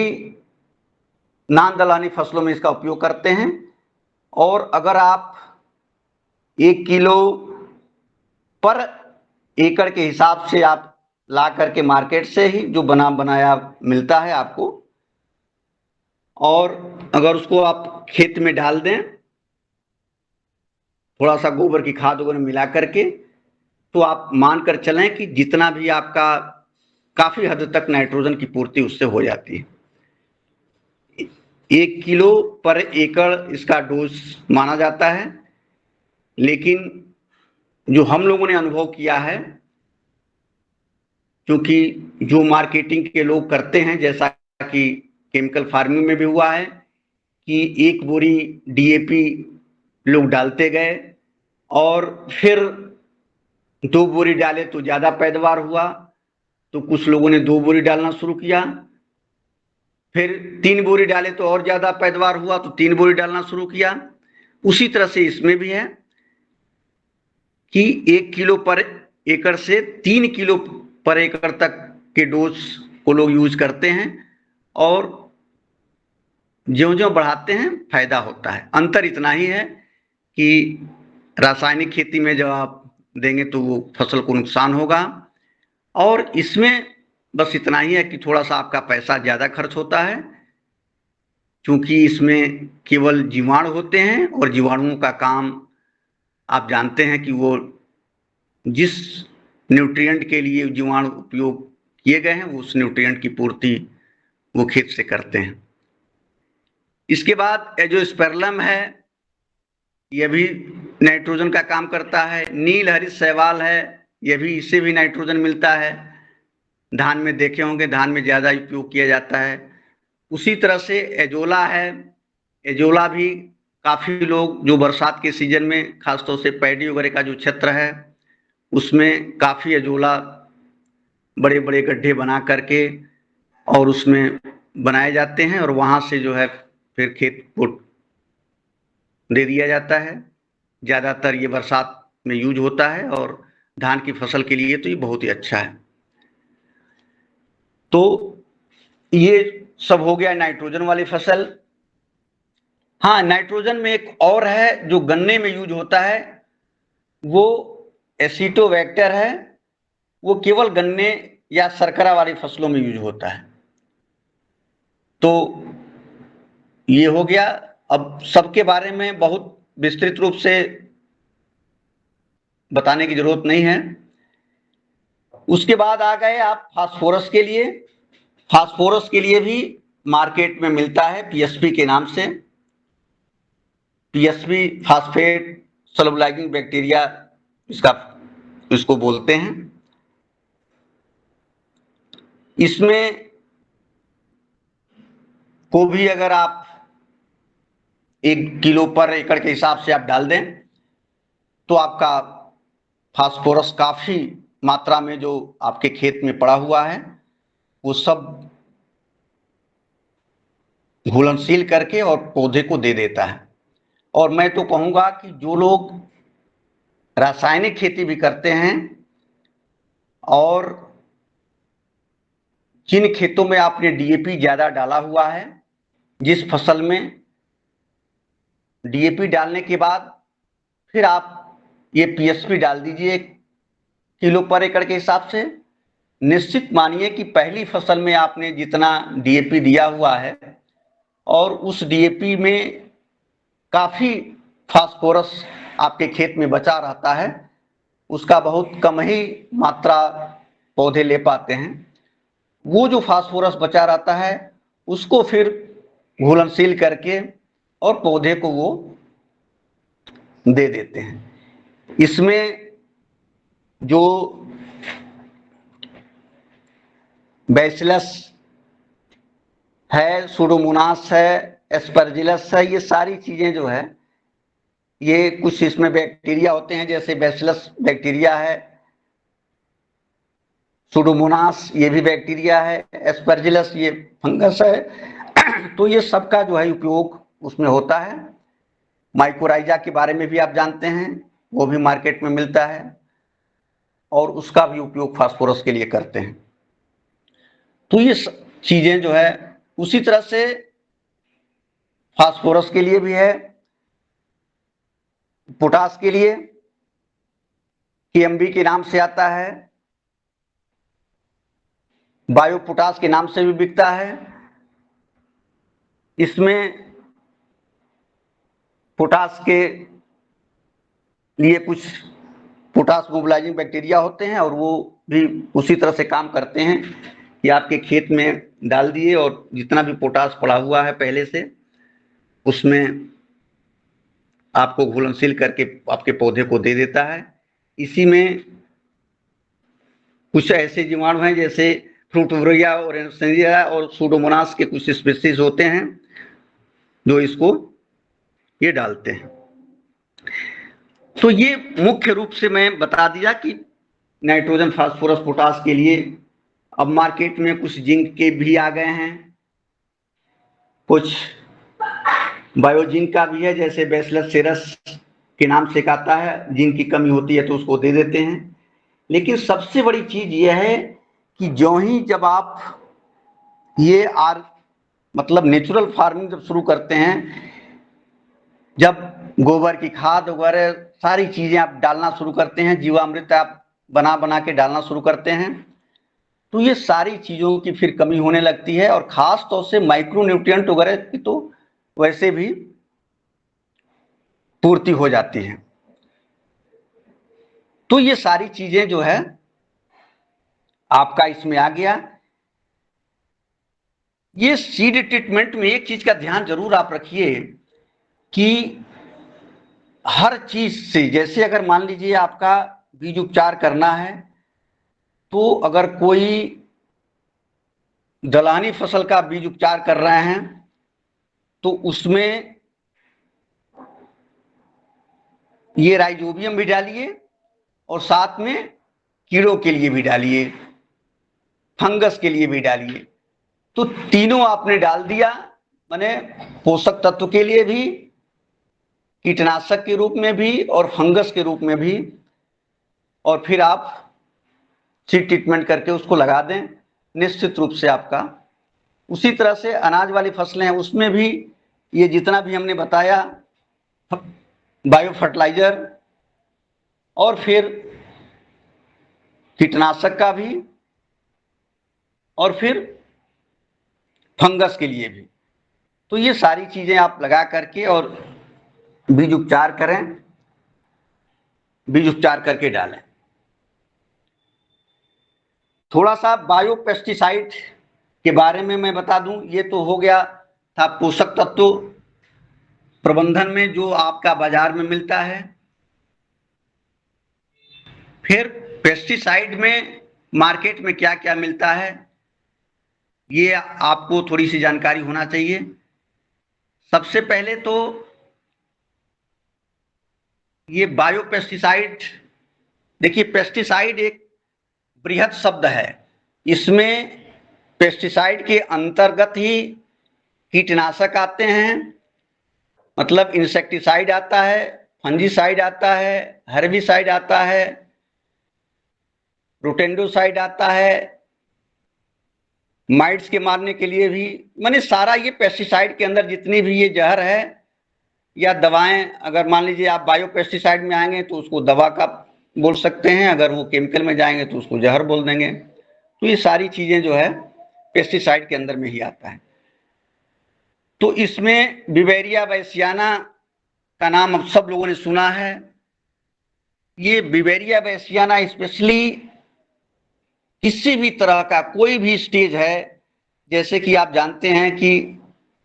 नान दलहनी फसलों में इसका उपयोग करते हैं, और अगर आप 1 किलो पर एकड़ के हिसाब से आप ला करके मार्केट से ही जो बना बनाया मिलता है आपको, और अगर उसको आप खेत में डाल दें थोड़ा सा गोबर की खाद वगैरह मिला करके, तो आप मानकर चलें कि जितना भी आपका काफी हद तक नाइट्रोजन की पूर्ति उससे हो जाती है। 1 किलो पर एकड़ इसका डोज माना जाता है, लेकिन जो हम लोगों ने अनुभव किया है, क्योंकि जो मार्केटिंग के लोग करते हैं, जैसा कि केमिकल फार्मिंग में भी हुआ है कि 1 बोरी डीएपी लोग डालते गए, और फिर 2 बोरी डाले तो ज्यादा पैदावार हुआ, तो कुछ लोगों ने 2 बोरी डालना शुरू किया, फिर 3 बोरी डाले तो और ज्यादा पैदावार हुआ तो 3 बोरी डालना शुरू किया। उसी तरह से इसमें भी है कि 1 किलो पर एकड़ से 3 किलो पर एकड़ तक के डोज को लोग यूज करते हैं, और ज्यों-ज्यों बढ़ाते हैं फायदा होता है। अंतर इतना ही है कि रासायनिक खेती में जब आप देंगे तो वो फसल को नुकसान होगा, और इसमें बस इतना ही है कि थोड़ा सा आपका पैसा ज्यादा खर्च होता है, क्योंकि इसमें केवल जीवाणु होते हैं, और जीवाणुओं का काम आप जानते हैं कि वो जिस न्यूट्रिएंट के लिए जीवाणु उपयोग किए गए हैं उस न्यूट्रिएंट की पूर्ति वो खेत से करते हैं। इसके बाद एजोस्पेरलम है, यह भी नाइट्रोजन का काम करता है। नील हरित शैवाल है, यह भी, इससे भी नाइट्रोजन मिलता है। धान में देखे होंगे, धान में ज़्यादा उपयोग किया जाता है। उसी तरह से एजोला है। एजोला भी काफ़ी लोग जो बरसात के सीजन में खासतौर से पैडी वगैरह का जो क्षेत्र है उसमें काफ़ी एजोला बड़े बड़े गड्ढे बना करके और उसमें बनाए जाते हैं और वहाँ से जो है फिर खेत को दे दिया जाता है। ज़्यादातर ये बरसात में यूज होता है और धान की फसल के लिए तो ये बहुत ही अच्छा है। तो ये सब हो गया नाइट्रोजन वाली फसल। हाँ, नाइट्रोजन में एक और है जो गन्ने में यूज होता है, वो एसिटोबैक्टर है। वो केवल गन्ने या शर्करा वाली फसलों में यूज होता है। तो ये हो गया। अब सबके बारे में बहुत विस्तृत रूप से बताने की जरूरत नहीं है। उसके बाद आ गए आप फास्फोरस के लिए। फास्फोरस के लिए भी मार्केट में मिलता है पीएसपी के नाम से। पीएसपी फास्फेट सोलुबलाइजिंग बैक्टीरिया इसको बोलते हैं। इसमें को भी अगर आप 1 किलो पर एकड़ के हिसाब से आप डाल दें तो आपका फास्फोरस काफी मात्रा में जो आपके खेत में पड़ा हुआ है वो सब घुलनशील करके और पौधे को दे देता है। और मैं तो कहूंगा कि जो लोग रासायनिक खेती भी करते हैं और जिन खेतों में आपने डीएपी ज्यादा डाला हुआ है, जिस फसल में डीएपी डालने के बाद फिर आप ये पीएसपी डाल दीजिए 1 किलो पर एकड़ के हिसाब से। निश्चित मानिए कि पहली फसल में आपने जितना डीएपी दिया हुआ है और उस डीएपी में काफी फास्फोरस आपके खेत में बचा रहता है, उसका बहुत कम ही मात्रा पौधे ले पाते हैं। वो जो फास्फोरस बचा रहता है उसको फिर घुलनशील करके और पौधे को वो दे देते हैं। इसमें जो बैसिलस है, सुडोमोनास है, एस्परजिलस है, ये सारी चीजें जो है ये कुछ इसमें बैक्टीरिया होते हैं, जैसे बैसिलस बैक्टीरिया है, सुडोमोनास ये भी बैक्टीरिया है, एस्परजिलस ये फंगस है। तो ये सबका जो है उपयोग उसमें होता है। माइकोराइजा के बारे में भी आप जानते हैं, वो भी मार्केट में मिलता है और उसका भी उपयोग फास्फोरस के लिए करते हैं। तो ये चीजें जो है उसी तरह से फास्फोरस के लिए भी है। पोटास के लिए केएमबी के नाम से आता है, बायो पोटास के नाम से भी बिकता है। इसमें पोटास के लिए कुछ पोटास मोबिलाइजिंग बैक्टीरिया होते हैं और वो भी उसी तरह से काम करते हैं कि आपके खेत में डाल दिए और जितना भी पोटास पड़ा हुआ है पहले से उसमें आपको घुलनशील करके आपके पौधे को दे देता है। इसी में कुछ ऐसे जीवाणु हैं जैसे फ्रूटिवरिया और एन्सेरिया और सूडोमोनास के कुछ स्पीशीज होते हैं जो इसको ये डालते हैं। तो ये मुख्य रूप से मैं बता दिया कि नाइट्रोजन, फास्फोरस, पोटास के लिए। अब मार्केट में कुछ जिंक के भी आ गए हैं, कुछ बायोजिंक का भी है, जैसे बैसिलस सेरस के नाम से आता है। जिंक की कमी होती है तो उसको दे देते हैं। लेकिन सबसे बड़ी चीज यह है कि जो ही जब आप ये मतलब नेचुरल फार्मिंग जब शुरू करते हैं, जब गोबर की खाद वगैरह सारी चीजें आप डालना शुरू करते हैं, जीवामृत आप बना बना के डालना शुरू करते हैं, तो ये सारी चीजों की फिर कमी होने लगती है और खास तौर से माइक्रोन्यूट्रिएंट वगैरह की तो वैसे भी पूर्ति हो जाती है। तो ये सारी चीजें जो है आपका इसमें आ गया। ये सीड ट्रीटमेंट में एक चीज का ध्यान जरूर आप रखिए कि हर चीज से, जैसे अगर मान लीजिए आपका बीज उपचार करना है, तो अगर कोई दलहनी फसल का बीज उपचार कर रहे हैं तो उसमें ये राइजोबियम भी डालिए और साथ में कीड़ों के लिए भी डालिए, फंगस के लिए भी डालिए। तो तीनों आपने डाल दिया, माने पोषक तत्व के लिए भी, कीटनाशक के रूप में भी और फंगस के रूप में भी, और फिर आप सीड ट्रीटमेंट करके उसको लगा दें। निश्चित रूप से आपका, उसी तरह से अनाज वाली फसलें हैं उसमें भी ये जितना भी हमने बताया, बायो फर्टिलाइजर और फिर कीटनाशक का भी और फिर फंगस के लिए भी, तो ये सारी चीजें आप लगा करके और बीज उपचार करें, बीज उपचार करके डालें। थोड़ा सा बायो पेस्टिसाइड के बारे में मैं बता दूं, ये तो हो गया था पोषक तत्व प्रबंधन में जो आपका बाजार में मिलता है। फिर पेस्टिसाइड में मार्केट में क्या क्या मिलता है, ये आपको थोड़ी सी जानकारी होना चाहिए। सबसे पहले तो ये बायो पेस्टिसाइड, देखिए पेस्टिसाइड एक बृहद शब्द है, इसमें पेस्टिसाइड के अंतर्गत ही कीटनाशक आते हैं, मतलब इंसेक्टिसाइड आता है, फंजीसाइड आता है, हर्बिसाइड आता है, रोटेंडोसाइड आता है, माइट्स के मारने के लिए भी, माने सारा ये पेस्टिसाइड के अंदर जितनी भी ये जहर है या दवाएं, अगर मान लीजिए आप बायो पेस्टिसाइड में आएंगे तो उसको दवा का बोल सकते हैं, अगर वो केमिकल में जाएंगे तो उसको जहर बोल देंगे। तो ये सारी चीजें जो है पेस्टिसाइड के अंदर में ही आता है। तो इसमें बिवेरिया बैसियाना का नाम अब सब लोगों ने सुना है। ये बिवेरिया बैसियाना स्पेशली किसी भी तरह का कोई भी स्टेज है, जैसे कि आप जानते हैं कि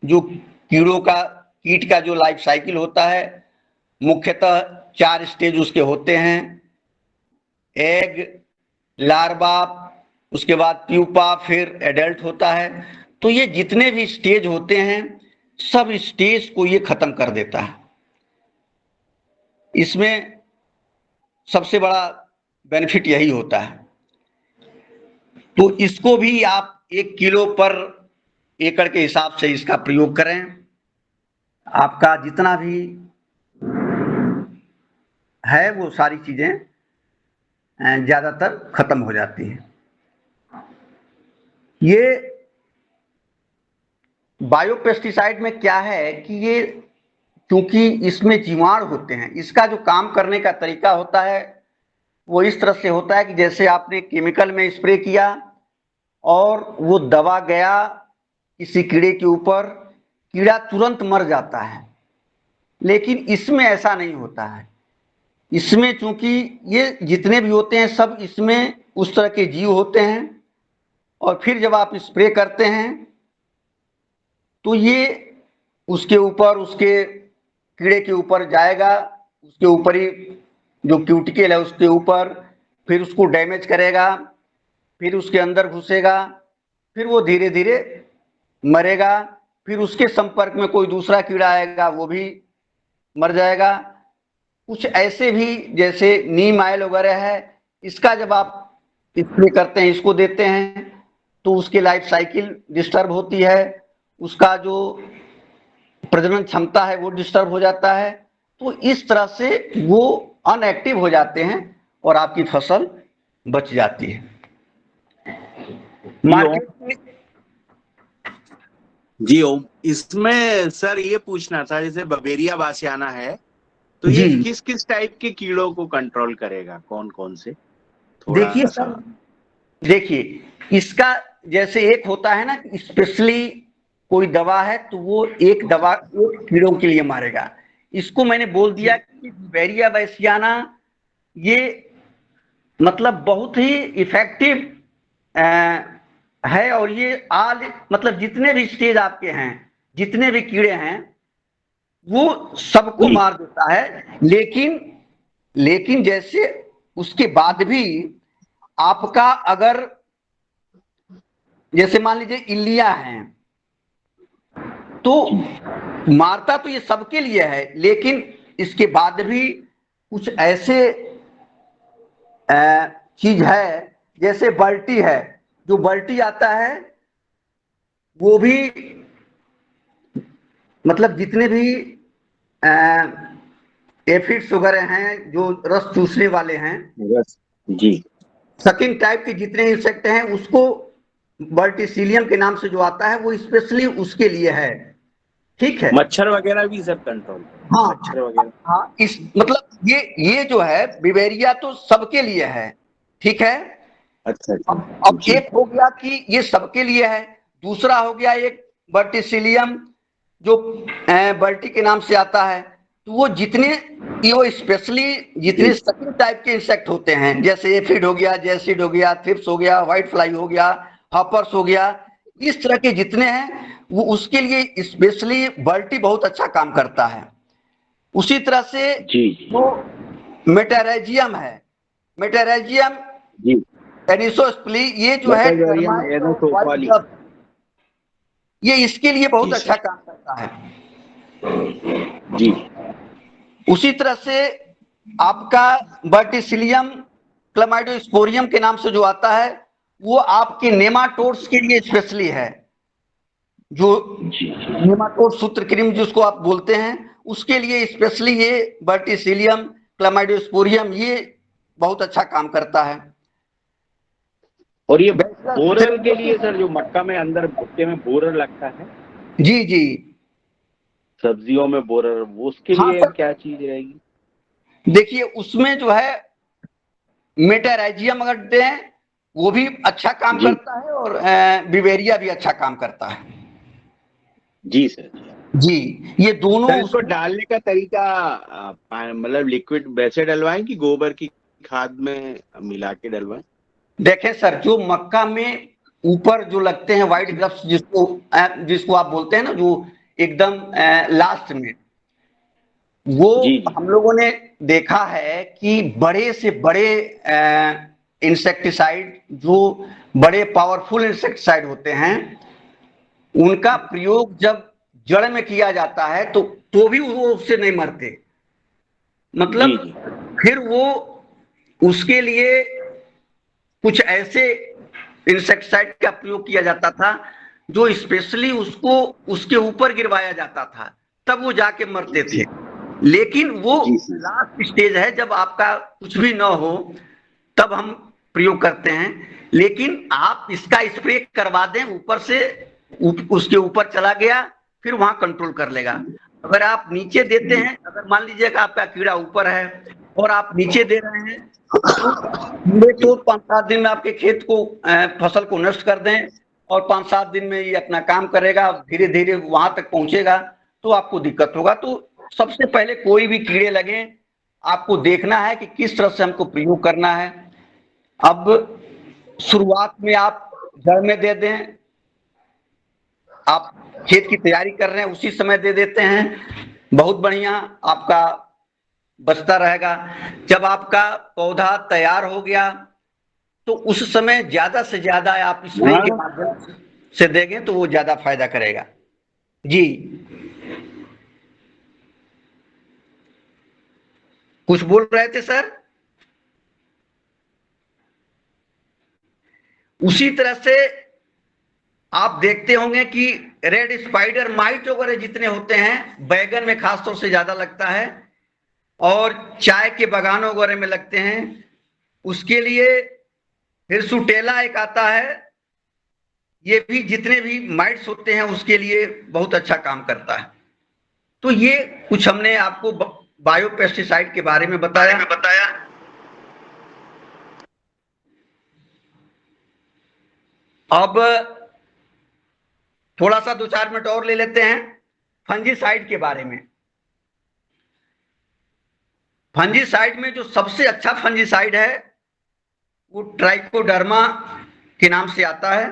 जो कीड़ों का, कीट का जो लाइफ साइकिल होता है, मुख्यतः 4 स्टेज उसके होते हैं, एग, लार्वा, उसके बाद प्यूपा, फिर एडल्ट होता है। तो ये जितने भी स्टेज होते हैं सब स्टेज को ये खत्म कर देता है। इसमें सबसे बड़ा बेनिफिट यही होता है। तो इसको भी आप 1 किलो पर एकड़ के हिसाब से इसका प्रयोग करें, आपका जितना भी है वो सारी चीजें ज्यादातर खत्म हो जाती हैं। ये बायोपेस्टिसाइड में क्या है कि ये, क्योंकि इसमें जीवाणु होते हैं, इसका जो काम करने का तरीका होता है वो इस तरह से होता है कि जैसे आपने केमिकल में स्प्रे किया और वो दवा गया किसी कीड़े के ऊपर, कीड़ा तुरंत मर जाता है, लेकिन इसमें ऐसा नहीं होता है। इसमें चूंकि ये जितने भी होते हैं सब इसमें उस तरह के जीव होते हैं, और फिर जब आप स्प्रे करते हैं तो ये उसके ऊपर, उसके कीड़े के ऊपर जाएगा, उसके ऊपर ही जो क्यूटिकल है उसके ऊपर, फिर उसको डैमेज करेगा, फिर उसके अंदर घुसेगा, फिर वो धीरे धीरे मरेगा, फिर उसके संपर्क में कोई दूसरा कीड़ा आएगा वो भी मर जाएगा। कुछ ऐसे भी जैसे नीम ऑयल वगैरह है, इसका जब आप स्प्रे करते हैं, इसको देते हैं तो उसकी लाइफ साइकिल डिस्टर्ब होती है, उसका जो प्रजनन क्षमता है वो डिस्टर्ब हो जाता है। तो इस तरह से वो अनएक्टिव हो जाते हैं और आपकी फसल बच जाती है। मार्केट में जी ओम, इसमें सर ये पूछना था, जैसे बवेरिया बासियाना है तो ये किस किस टाइप के कीड़ों को कंट्रोल करेगा, कौन कौन से? देखिए सर, देखिए इसका जैसे एक होता है ना स्पेशली कोई दवा है तो वो एक दवा एक कीड़ों के लिए मारेगा। इसको मैंने बोल दिया कि बिवेरिया बैसियाना ये मतलब बहुत ही इफेक्टिव है, और ये मतलब जितने भी स्टेज आपके हैं, जितने भी कीड़े हैं, वो सबको मार देता है। लेकिन जैसे उसके बाद भी आपका अगर जैसे मान लीजिए इल्लियां हैं, तो मारता तो ये सबके लिए है, लेकिन इसके बाद भी कुछ ऐसे चीज है, जैसे बल्टी है, जो बल्टी आता है वो भी मतलब जितने भी एफिड्स वगैरह हैं जो रस चूसने वाले हैं, जी, सकिंग टाइप के जितने इंसेक्ट हैं, उसको वर्टिसिलियम के नाम से जो आता है वो स्पेशली उसके लिए है। ठीक है। मच्छर वगैरह भी सब कंट्रोल करें, हाँ मच्छर वगैरह। हाँ, इस मतलब ये जो है बिवेरिया तो सबके लिए है। ठीक है। अच्छा अब जी, एक हो गया कि ये सबके लिए है, दूसरा हो गया एक वर्टिसिलियम जो बल्टी के नाम से आता है। तो वो जितने ये स्पेशली जितने सकिंग टाइप के इंसेक्ट होते हैं, जैसे एफिड हो गया, जैसिड हो गया, थ्रिप्स हो गया, व्हाइट फ्लाई हो गया, हॉपर्स हो गया, इस तरह के जितने हैं वो उसके लिए स्पेशली बल्टी बहुत अच्छा काम करता है। उसी तरह से जी, जो मेटारेजियम है, मेटारेजियम जी, एनिसोस्प्ली, ये जो है बटालियन टर्माइट और व्हाइट एनोसोफाली। डस्ट, ये इसके लिए बहुत जी अच्छा सर, काम करता है। जी, उसी तरह से आपका वर्टिसिलियम क्लमाइडोस्पोरियम के नाम से जो आता है, वो आपके नेमाटोड्स के लिए स्पेशली है। जो जी, नेमाटोड सूत्रकृमि जिसको आप बोलते हैं, उसके लिए स्पेशली ये वर्टिसिलियम क्लमाइडोस्पोरियम ये बहुत अच्छा काम करता है। और ये बैसिलस बोरर के लिए थ्रेसियोसिस, सर, जो मक्का में अंदर भुट्टे में बोरर लगता है, जी जी, सब्जियों में बोरर, वो उसके हाँ लिए सर, क्या चीज रहेगी? देखिए उसमें जो है मेटाराइजियम अगर दें वो भी अच्छा काम जी, करता है, और बिवेरिया भी अच्छा काम करता है। जी सर, जी जी, ये दोनों सर। इसको उसमें। डालने का तरीका मतलब लिक्विड वैसे डलवाएं कि गोबर की खाद में मिला के डलवाएं? देखें सर, जो मक्का में ऊपर जो लगते हैं व्हाइट ग्रफ्स, जिसको आप बोलते हैं ना, जो एकदम लास्ट में, वो जी, जी, हम लोगों ने देखा है कि बड़े से बड़े इंसेक्टिसाइड, जो बड़े पावरफुल इंसेक्टिसाइड होते हैं, उनका प्रयोग जब जड़ में किया जाता है तो भी वो उससे नहीं मरते। जी, मतलब जी, फिर वो उसके लिए कुछ ऐसे इंसेक्टिसाइड का प्रयोग किया जाता था जो स्पेशली उसको उसके ऊपर गिरवाया जाता था, तब वो जाके मरते थे। लेकिन वो जी सर, लास्ट स्टेज है जब आपका कुछ भी ना हो, तब हम प्रयोग करते हैं। लेकिन आप इसका स्प्रे करवा दें ऊपर से, उसके ऊपर चला गया, फिर वहां कंट्रोल कर लेगा। अगर आप नीचे देते हैं, अगर मान लीजिएगा आपका कीड़ा ऊपर है और आप नीचे दे रहे हैं, तो कीड़े जी, तो 5-7 दिन में आपके खेत को फसल को नष्ट कर दें, और 5-7 दिन में ये अपना काम करेगा, धीरे धीरे वहां तक पहुंचेगा, तो आपको दिक्कत होगा। तो सबसे पहले कोई भी कीड़े लगे, आपको देखना है कि किस तरह से हमको प्रयोग करना है। अब शुरुआत में आप जड़ में दे दें, आप खेत की तैयारी कर रहे हैं उसी समय दे देते हैं, बहुत बढ़िया आपका बचता रहेगा। जब आपका पौधा तैयार हो गया, तो उस समय ज्यादा से ज्यादा आप स्प्रे के हाँ माध्यम से देंगे तो वो ज्यादा फायदा करेगा। जी, कुछ बोल रहे थे सर। उसी तरह से आप देखते होंगे कि रेड स्पाइडर माइट वगैरह जितने होते हैं, बैगन में खासतौर से ज्यादा लगता है, और चाय के बागानों वगैरह में लगते हैं। उसके लिए हिरसुटेला एक आता है, ये भी जितने भी माइट्स होते हैं उसके लिए बहुत अच्छा काम करता है। तो ये कुछ हमने आपको बायो पेस्टिसाइड के बारे में बताया। अब थोड़ा सा 2-4 मिनट और ले लेते हैं फंजीसाइड के बारे में। फंजीसाइड में जो सबसे अच्छा फंजीसाइड है वो ट्राइकोडर्मा के नाम से आता है।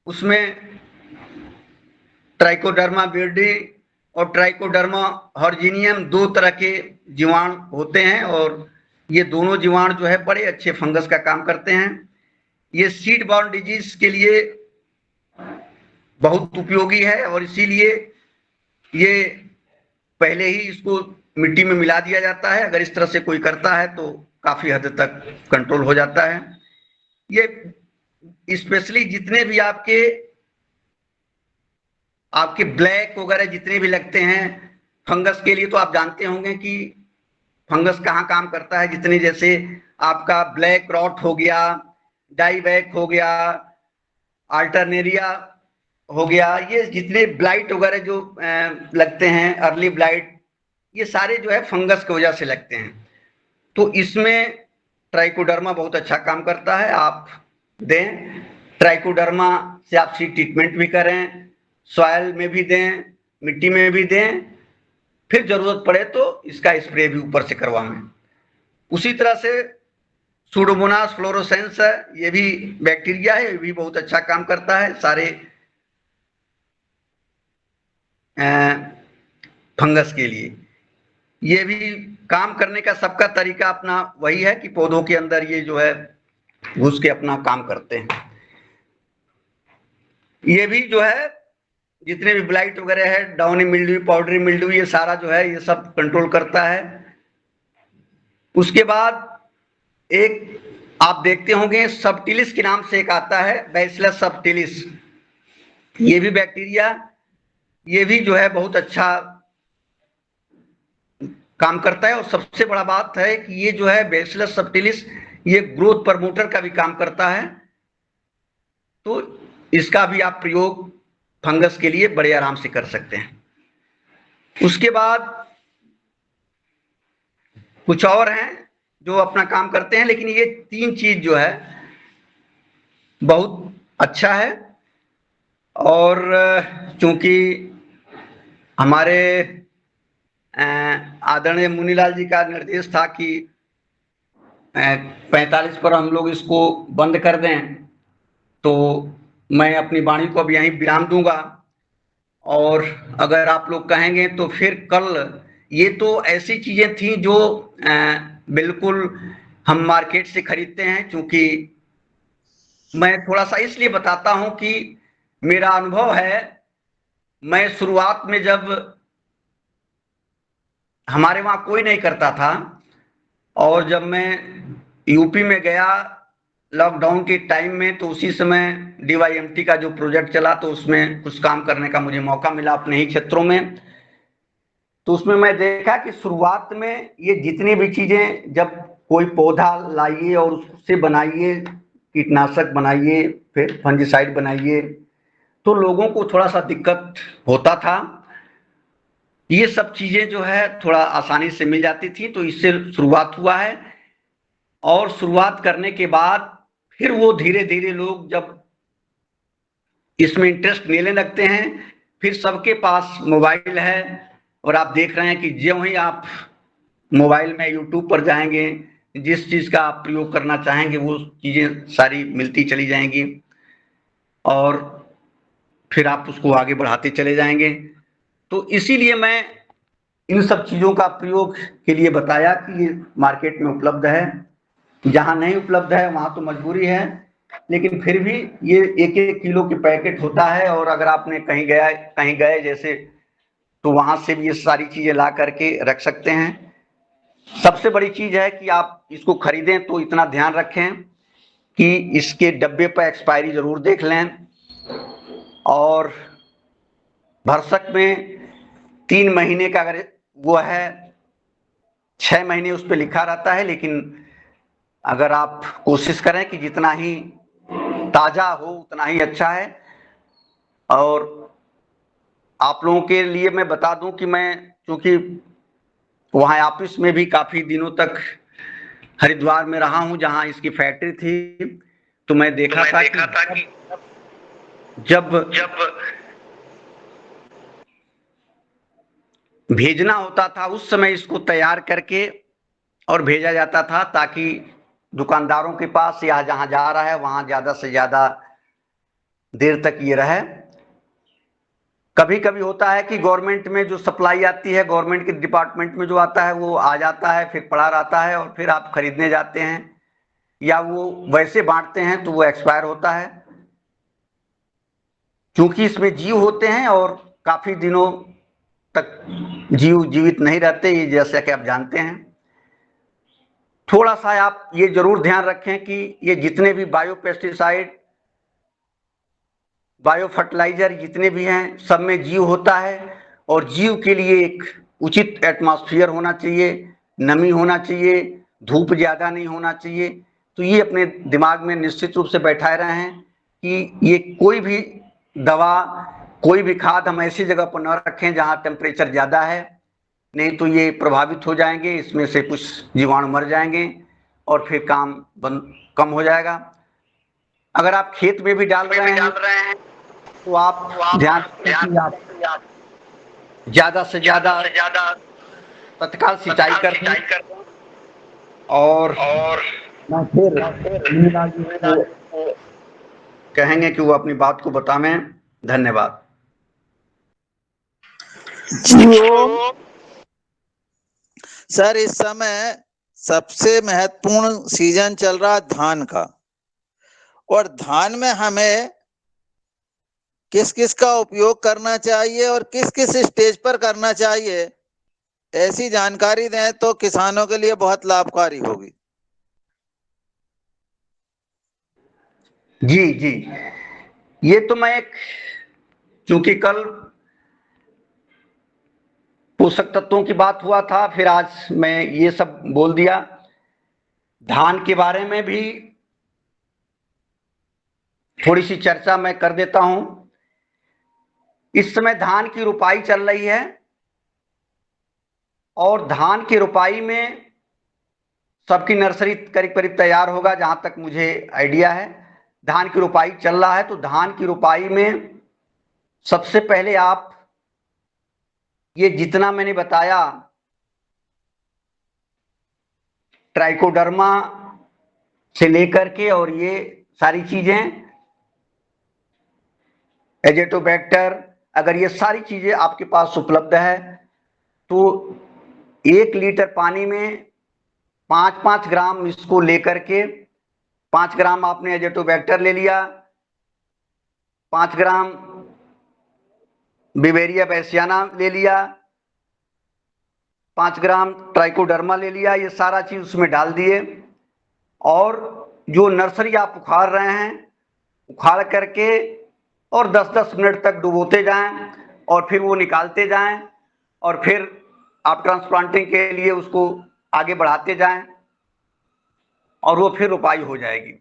उसमें ट्राइकोडर्मा विरिडी और ट्राइकोडर्मा हॉर्जिनियम 2 तरह के जीवाणु होते हैं और ये दोनों जीवाणु जो है बड़े अच्छे फंगस का काम करते हैं। ये सीड बॉर्न डिजीज के लिए बहुत उपयोगी है और इसीलिए ये पहले ही इसको मिट्टी में मिला दिया जाता है। अगर इस तरह से कोई करता है तो काफी हद तक कंट्रोल हो जाता है। ये स्पेशली जितने भी आपके ब्लैक वगैरह जितने भी लगते हैं फंगस के लिए, तो आप जानते होंगे कि फंगस कहाँ काम करता है। जितने जैसे आपका ब्लैक रॉट हो गया, डाईबैक हो गया, अल्टरनेरिया हो गया, ये जितने ब्लाइट वगैरह जो लगते हैं, अर्ली ब्लाइट, ये सारे जो है फंगस की वजह से लगते हैं। तो इसमें ट्राइकोडर्मा बहुत अच्छा काम करता है। आप दें, ट्राइकोडर्मा से आप सीड ट्रीटमेंट भी करें, सॉइल में भी दें, मिट्टी में भी दें, फिर जरूरत पड़े तो इसका स्प्रे भी ऊपर से करवाएं। उसी तरह से सूडोमोनास फ्लोरोसेंस है, ये भी बैक्टीरिया है, ये भी बहुत अच्छा काम करता है सारे फंगस के लिए। ये भी काम करने का सबका तरीका अपना वही है कि पौधों के अंदर ये जो है घुस के अपना काम करते हैं। ये भी जो है जितने भी ब्लाइट वगैरह है, डाउनी मिल्ड्यू, पाउडरी मिल्ड्यू, ये सारा जो है ये सब कंट्रोल करता है। उसके बाद एक आप देखते होंगे सबटिलिस के नाम से एक आता है, बैसिलस सबटिलिस, ये भी बैक्टीरिया, ये भी जो है बहुत अच्छा काम करता है। और सबसे बड़ा बात है कि ये जो है बैसिलस सबटिलिस, ये ग्रोथ प्रमोटर का भी काम करता है। तो इसका भी आप प्रयोग फंगस के लिए बड़े आराम से कर सकते हैं। उसके बाद कुछ और हैं जो अपना काम करते हैं, लेकिन ये 3 चीज जो है बहुत अच्छा है। और चूंकि हमारे आदरणीय मुनीलाल जी का निर्देश था कि 45 पर हम लोग इसको बंद कर दें, तो मैं अपनी वाणी को अब यहीं विराम दूंगा। और अगर आप लोग कहेंगे तो फिर कल, ये तो ऐसी चीजें थी जो बिल्कुल हम मार्केट से खरीदते हैं। क्योंकि मैं थोड़ा सा इसलिए बताता हूं कि मेरा अनुभव है, मैं शुरुआत में जब हमारे वहां कोई नहीं करता था और जब मैं यूपी में गया लॉकडाउन के टाइम में, तो उसी समय DYMT का जो प्रोजेक्ट चला, तो उसमें कुछ काम करने का मुझे मौका मिला अपने ही क्षेत्रों में। तो उसमें मैं देखा कि शुरुआत में ये जितनी भी चीजें, जब कोई पौधा लाइए और उससे बनाइए कीटनाशक, बनाइए फिर फंजीसाइड बनाइए, तो लोगों को थोड़ा सा दिक्कत होता था। ये सब चीजें जो है थोड़ा आसानी से मिल जाती थी, तो इससे शुरुआत हुआ है। और शुरुआत करने के बाद फिर वो धीरे धीरे लोग जब इसमें इंटरेस्ट लेने लगते हैं, फिर सबके पास मोबाइल है और आप देख रहे हैं कि ज्यों ही आप मोबाइल में यूट्यूब पर जाएंगे, जिस चीज का आप प्रयोग करना चाहेंगे वो चीजें सारी मिलती चली जाएंगी और फिर आप उसको आगे बढ़ाते चले जाएंगे। तो इसीलिए मैं इन सब चीजों का प्रयोग के लिए बताया कि ये मार्केट में उपलब्ध है। जहां नहीं उपलब्ध है वहां तो मजबूरी है, लेकिन फिर भी ये 1-1 किलो के पैकेट होता है। और अगर आपने कहीं गए जैसे, तो वहां से भी ये सारी चीजें ला करके रख सकते हैं। सबसे बड़ी चीज है कि आप इसको खरीदें तो इतना ध्यान रखें कि इसके डब्बे पर एक्सपायरी जरूर देख लें। और भरसक में 3 महीने का अगर वो है, 6 महीने उस पर लिखा रहता है, लेकिन अगर आप कोशिश करें कि जितना ही ताजा हो उतना ही अच्छा है। और आप लोगों के लिए मैं बता दूं कि मैं, क्योंकि वहां ऑफिस में भी काफी दिनों तक हरिद्वार में रहा हूं जहां इसकी फैक्ट्री थी, तो मैं देखा था कि जब भेजना होता था उस समय इसको तैयार करके और भेजा जाता था, ताकि दुकानदारों के पास या जहां जा रहा है वहां ज्यादा से ज्यादा देर तक ये रहे। कभी कभी होता है कि गवर्नमेंट में जो सप्लाई आती है, गवर्नमेंट के डिपार्टमेंट में जो आता है वो आ जाता है, फिर पड़ा रहता है और फिर आप खरीदने जाते हैं, या वो वैसे बांटते हैं तो वो एक्सपायर होता है। क्योंकि इसमें जीव होते हैं और काफी दिनों तक जीव जीवित नहीं रहते, ये जैसा कि आप जानते हैं। थोड़ा सा आप ये जरूर ध्यान रखें कि ये जितने भी बायो पेस्टिसाइड, बायो फर्टिलाइजर जितने भी हैं, सब में जीव होता है, और जीव के लिए एक उचित एटमॉस्फेयर होना चाहिए, नमी होना चाहिए, धूप ज्यादा नहीं होना चाहिए। तो ये अपने दिमाग में निश्चित रूप से बैठाए रहे हैं कि ये कोई भी दवा, कोई भी खाद हम ऐसी जगह पर न रखें जहां टेम्परेचर ज्यादा है, नहीं तो ये प्रभावित हो जाएंगे, इसमें से कुछ जीवाणु मर जाएंगे और फिर काम बंद कम हो जाएगा। अगर आप खेत में भी डाल रहे हैं तो आप ध्यान रखें कि आप ज्यादा से ज्यादा तत्काल सिंचाई कर दें, और ना फिर मीनाजी को कहेंगे कि वो अपनी बात को बतावें। धन्यवाद। जी ओम। सर, इस समय सबसे महत्वपूर्ण सीजन चल रहा धान का, और धान में हमें किस किस का उपयोग करना चाहिए और किस किस स्टेज पर करना चाहिए, ऐसी जानकारी दें तो किसानों के लिए बहुत लाभकारी होगी। जी जी, ये तो मैं चूंकि कल पोषक तत्वों की बात हुआ था, फिर आज मैं ये सब बोल दिया। धान के बारे में भी थोड़ी सी चर्चा मैं कर देता हूं। इस समय धान की रुपाई चल रही है, और धान की रुपाई में सबकी नर्सरी करीब करीब तैयार होगा, जहां तक मुझे आइडिया है। धान की रुपाई चल रहा है, तो धान की रुपाई में सबसे पहले आप ये जितना मैंने बताया, ट्राइकोडर्मा से लेकर के और ये सारी चीजें, एजेटोबैक्टर, अगर ये सारी चीजें आपके पास उपलब्ध है तो 1 लीटर पानी में 5-5 ग्राम इसको लेकर के, 5 ग्राम आपने एजेटोबैक्टर ले लिया, 5 ग्राम बिवेरिया बैसियाना ले लिया, 5 ग्राम ट्राइकोडर्मा ले लिया, ये सारा चीज उसमें डाल दिए, और जो नर्सरी आप उखाड़ रहे हैं उखाड़ करके और 10-10 मिनट तक डुबोते जाएं, और फिर वो निकालते जाएं, और फिर आप ट्रांसप्लांटिंग के लिए उसको आगे बढ़ाते जाएं, और वो फिर रुपाई हो जाएगी।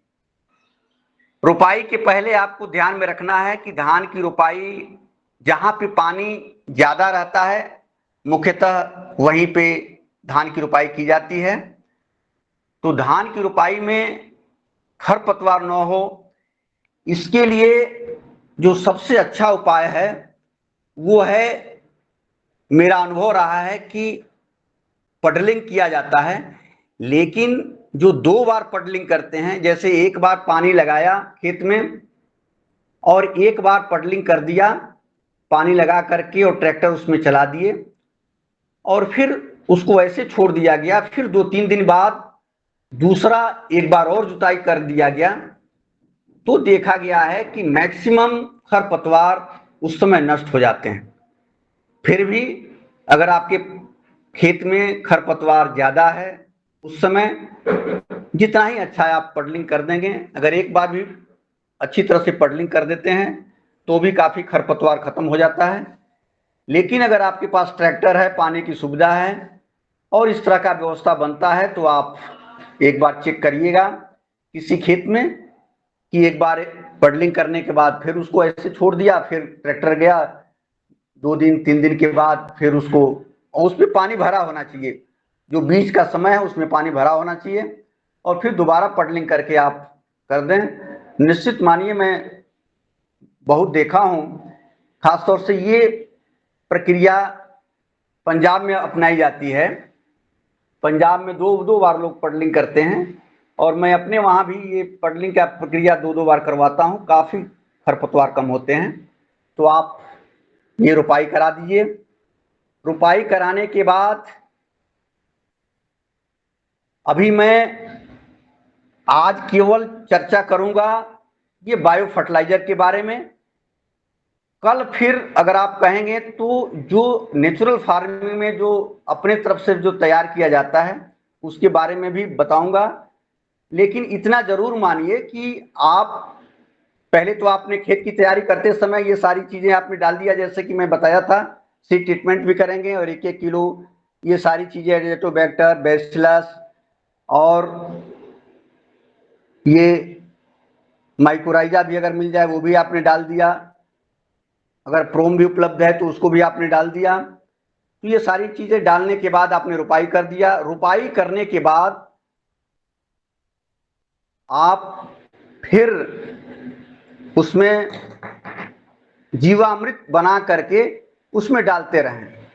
रुपाई के पहले आपको ध्यान में रखना है कि धान की रुपाई जहां पे पानी ज्यादा रहता है, मुख्यतः वहीं पे धान की रुपाई की जाती है। तो धान की रुपाई में खरपतवार न हो, इसके लिए जो सबसे अच्छा उपाय है वो है, मेरा अनुभव रहा है कि पडलिंग किया जाता है, लेकिन जो 2 बार पडलिंग करते हैं, जैसे एक बार पानी लगाया खेत में और एक बार पडलिंग कर दिया पानी लगा करके और ट्रैक्टर उसमें चला दिए, और फिर उसको ऐसे छोड़ दिया गया, फिर 2-3 दिन बाद दूसरा एक बार और जुताई कर दिया गया, तो देखा गया है कि मैक्सिमम खरपतवार उस समय नष्ट हो जाते हैं। फिर भी अगर आपके खेत में खरपतवार ज्यादा है, उस समय जितना ही अच्छा है आप पडलिंग कर देंगे, अगर एक बार भी अच्छी तरह से पडलिंग कर देते हैं तो भी काफी खरपतवार खत्म हो जाता है। लेकिन अगर आपके पास ट्रैक्टर है, पानी की सुविधा है और इस तरह का व्यवस्था बनता है, तो आप एक बार चेक करिएगा किसी खेत में कि एक बार पडलिंग करने के बाद फिर उसको ऐसे छोड़ दिया, फिर ट्रैक्टर गया 2 दिन 3 दिन के बाद, फिर उसको, और उसमें पानी भरा होना चाहिए, जो बीच का समय है उसमें पानी भरा होना चाहिए, और फिर दोबारा पडलिंग करके आप कर दें। निश्चित मानिए, मैं बहुत देखा हूं, खासतौर से ये प्रक्रिया पंजाब में अपनाई जाती है। पंजाब में 2 बार लोग पडलिंग करते हैं, और मैं अपने वहां भी ये पडलिंग का प्रक्रिया 2 बार करवाता हूं, काफी खरपतवार कम होते हैं। तो आप ये रुपाई करा दीजिए। रुपाई कराने के बाद अभी मैं आज केवल चर्चा करूंगा ये बायो फर्टिलाइजर के बारे में। कल फिर अगर आप कहेंगे तो जो नेचुरल फार्मिंग में जो अपने तरफ से जो तैयार किया जाता है उसके बारे में भी बताऊंगा। लेकिन इतना जरूर मानिए कि आप पहले तो आपने खेत की तैयारी करते समय ये सारी चीजें आपने डाल दिया, जैसे कि मैं बताया था सीड ट्रीटमेंट भी करेंगे और 1-1 किलो ये सारी चीजें एडिटोबैक्टर, बैसिलस और ये माइकोराइजा भी अगर मिल जाए वो भी आपने डाल दिया। अगर प्रोम भी उपलब्ध है तो उसको भी आपने डाल दिया। तो ये सारी चीजें डालने के बाद आपने रुपाई कर दिया। रुपाई करने के बाद आप फिर उसमें जीवामृत बना करके उसमें डालते रहें।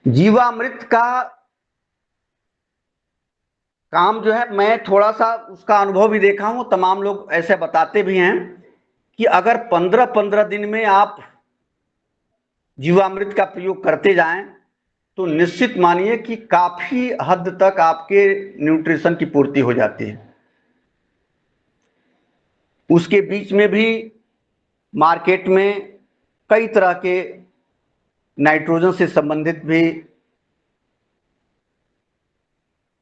जीवामृत का काम जो है, मैं थोड़ा सा उसका अनुभव भी देखा हूं, तमाम लोग ऐसे बताते भी हैं कि अगर 15-15 दिन में आप जीवामृत का प्रयोग करते जाएं तो निश्चित मानिए कि काफी हद तक आपके न्यूट्रिशन की पूर्ति हो जाती है। उसके बीच में भी मार्केट में कई तरह के नाइट्रोजन से संबंधित भी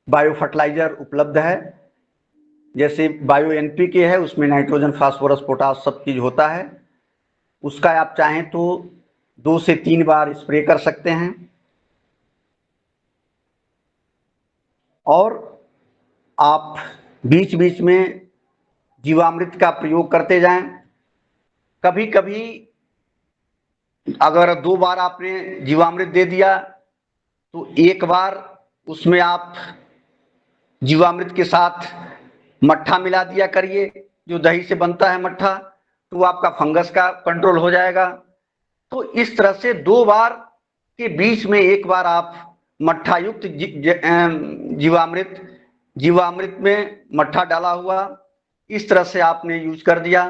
बायो फर्टिलाइजर उपलब्ध है। जैसे बायो एनपीके है, उसमें नाइट्रोजन, फास्फोरस, पोटास सब चीज होता है। उसका आप चाहें तो 2 से 3 बार स्प्रे कर सकते हैं। और आप बीच बीच में जीवामृत का प्रयोग करते जाएं। कभी कभी अगर 2 बार आपने जीवामृत दे दिया तो 1 बार उसमें आप जीवामृत के साथ मट्ठा मिला दिया करिए, जो दही से बनता है मट्ठा, तो आपका फंगस का कंट्रोल हो जाएगा। तो इस तरह से 2 बार के बीच में 1 बार आप मट्ठा युक्त जीवामृत में मट्ठा डाला हुआ इस तरह से आपने यूज कर दिया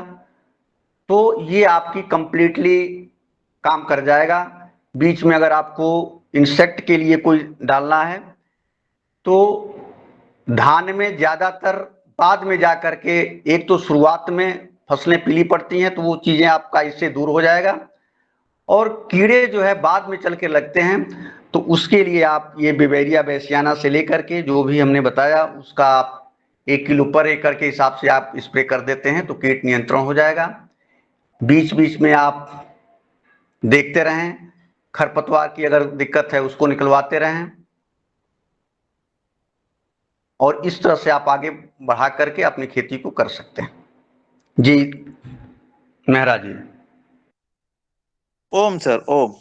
तो ये आपकी कंप्लीटली काम कर जाएगा। बीच में अगर आपको इंसेक्ट के लिए कोई डालना है तो धान में ज्यादातर बाद में जा करके, एक तो शुरुआत में फसलें पीली पड़ती हैं तो वो चीजें आपका इससे दूर हो जाएगा, और कीड़े जो है बाद में चल के लगते हैं तो उसके लिए आप ये बिवेरिया बेसियाना से लेकर के जो भी हमने बताया उसका आप 1 किलो पर एकड़ के हिसाब से आप स्प्रे कर देते हैं तो कीट नियंत्रण हो जाएगा। बीच बीच में आप देखते रहें, खरपतवार की अगर दिक्कत है उसको निकलवाते रहें, और इस तरह से आप आगे बढ़ा करके अपनी खेती को कर सकते हैं। जी मेहरा जी। ओम सर, ओम।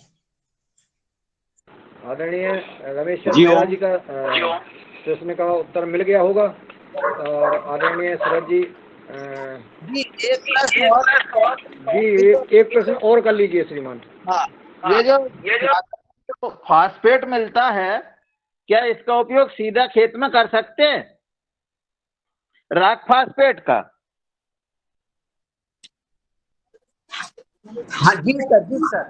आदरणीय रमेश चंद्र मेहरा जी का प्रश्न का उत्तर मिल गया होगा। और आदरणीय सूरज जी, एक प्रश्न और कर लीजिए श्रीमान। हाँ, ये जो फास्फेट मिलता है, क्या इसका उपयोग सीधा खेत में कर सकते हैं, रॉक फास्फेट का? हाँ जी सर, जी सर।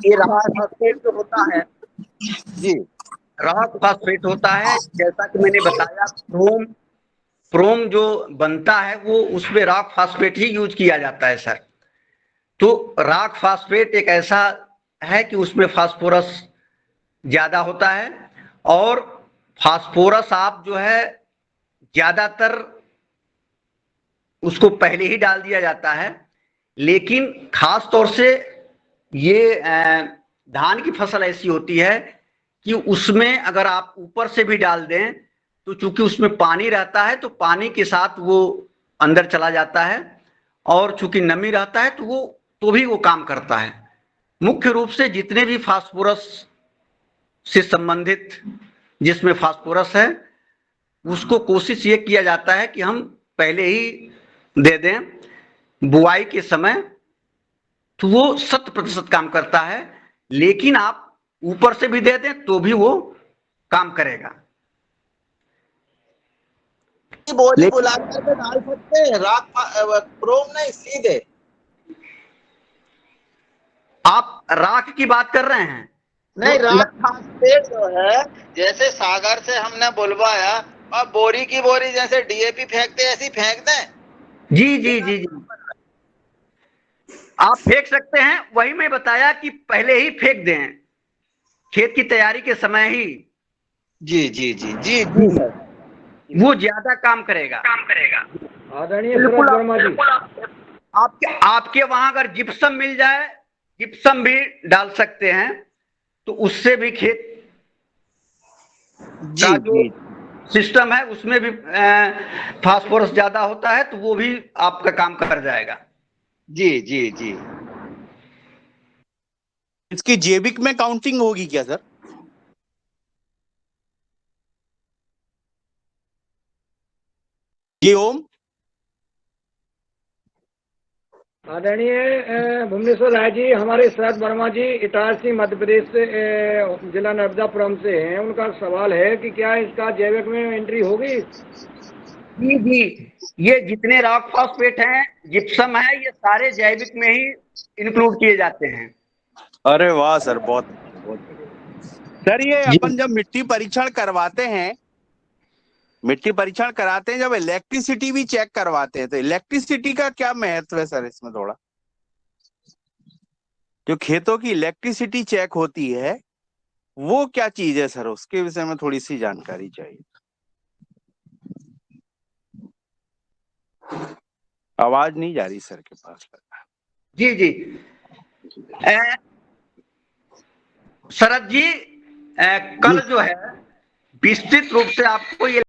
ये रॉक फास्फेट जो होता है जी, रॉक फास्फेट होता है, जैसा कि मैंने बताया प्रोम जो बनता है वो उसमें रॉक फास्फेट ही यूज किया जाता है सर। तो रॉक फास्फेट एक ऐसा है कि उसमें फास्फोरस ज्यादा होता है, और फास्फोरस आप जो है ज्यादातर उसको पहले ही डाल दिया जाता है, लेकिन खास तौर से ये धान की फसल ऐसी होती है कि उसमें अगर आप ऊपर से भी डाल दें तो चूंकि उसमें पानी रहता है तो पानी के साथ वो अंदर चला जाता है, और चूंकि नमी रहता है तो भी वो काम करता है। मुख्य रूप से जितने भी फास्फोरस से संबंधित जिसमें फास्फोरस है उसको कोशिश ये किया जाता है कि हम पहले ही दे दें बुआई के समय, तो वो 100% काम करता है। लेकिन आप ऊपर से भी दे दें तो भी वो काम करेगा। बोली बुला करके डाल सकते हैं, रॉक प्रोम नहीं, सीधे? आप राख की बात कर रहे हैं? नहीं, राख फास्फेट जो है, जैसे सागर से हमने बुलवाया और बोरी की बोरी जैसे डीएपी फेंकते ऐसी फेंक दें? जी जी जी जी, आप फेंक सकते हैं। वही मैं बताया कि पहले ही फेंक दें, खेत की तैयारी के समय ही। जी जी जी जी जी सर, वो ज्यादा काम करेगा। आदरणीय सूरज वर्मा जी, आपके वहां अगर जिप्सम मिल जाए, जिप्सम भी डाल सकते हैं, तो उससे भी खेत जी का जो जी सिस्टम है उसमें भी फास्फोरस ज्यादा होता है, तो वो भी आपका काम कर जाएगा। जी जी जी। इसकी जैविक में काउंटिंग होगी क्या सर? जी ओम। आदरणीय भुवनेश्वर राय जी, हमारे शरद वर्मा जी इटारसी मध्य प्रदेश से, जिला नर्मदापुरम से हैं। उनका सवाल है कि क्या इसका जैविक में एंट्री होगी? जी जी, ये जितने रॉक फॉस्फेट हैं, जिप्सम है, ये सारे जैविक में ही इंक्लूड किए जाते हैं। अरे वाह सर, बहुत बहुत सर, ये जी अपन जब मिट्टी परीक्षण करवाते हैं, जब इलेक्ट्रिसिटी भी चेक करवाते हैं, तो इलेक्ट्रिसिटी का क्या महत्व है सर इसमें? थोड़ा जो खेतों की इलेक्ट्रिसिटी चेक होती है वो क्या चीज है सर, उसके विषय में थोड़ी सी जानकारी चाहिए। आवाज नहीं जा रही सर के पास। जी जी, शरद जी, कल जो है विस्तृत रूप से आपको ये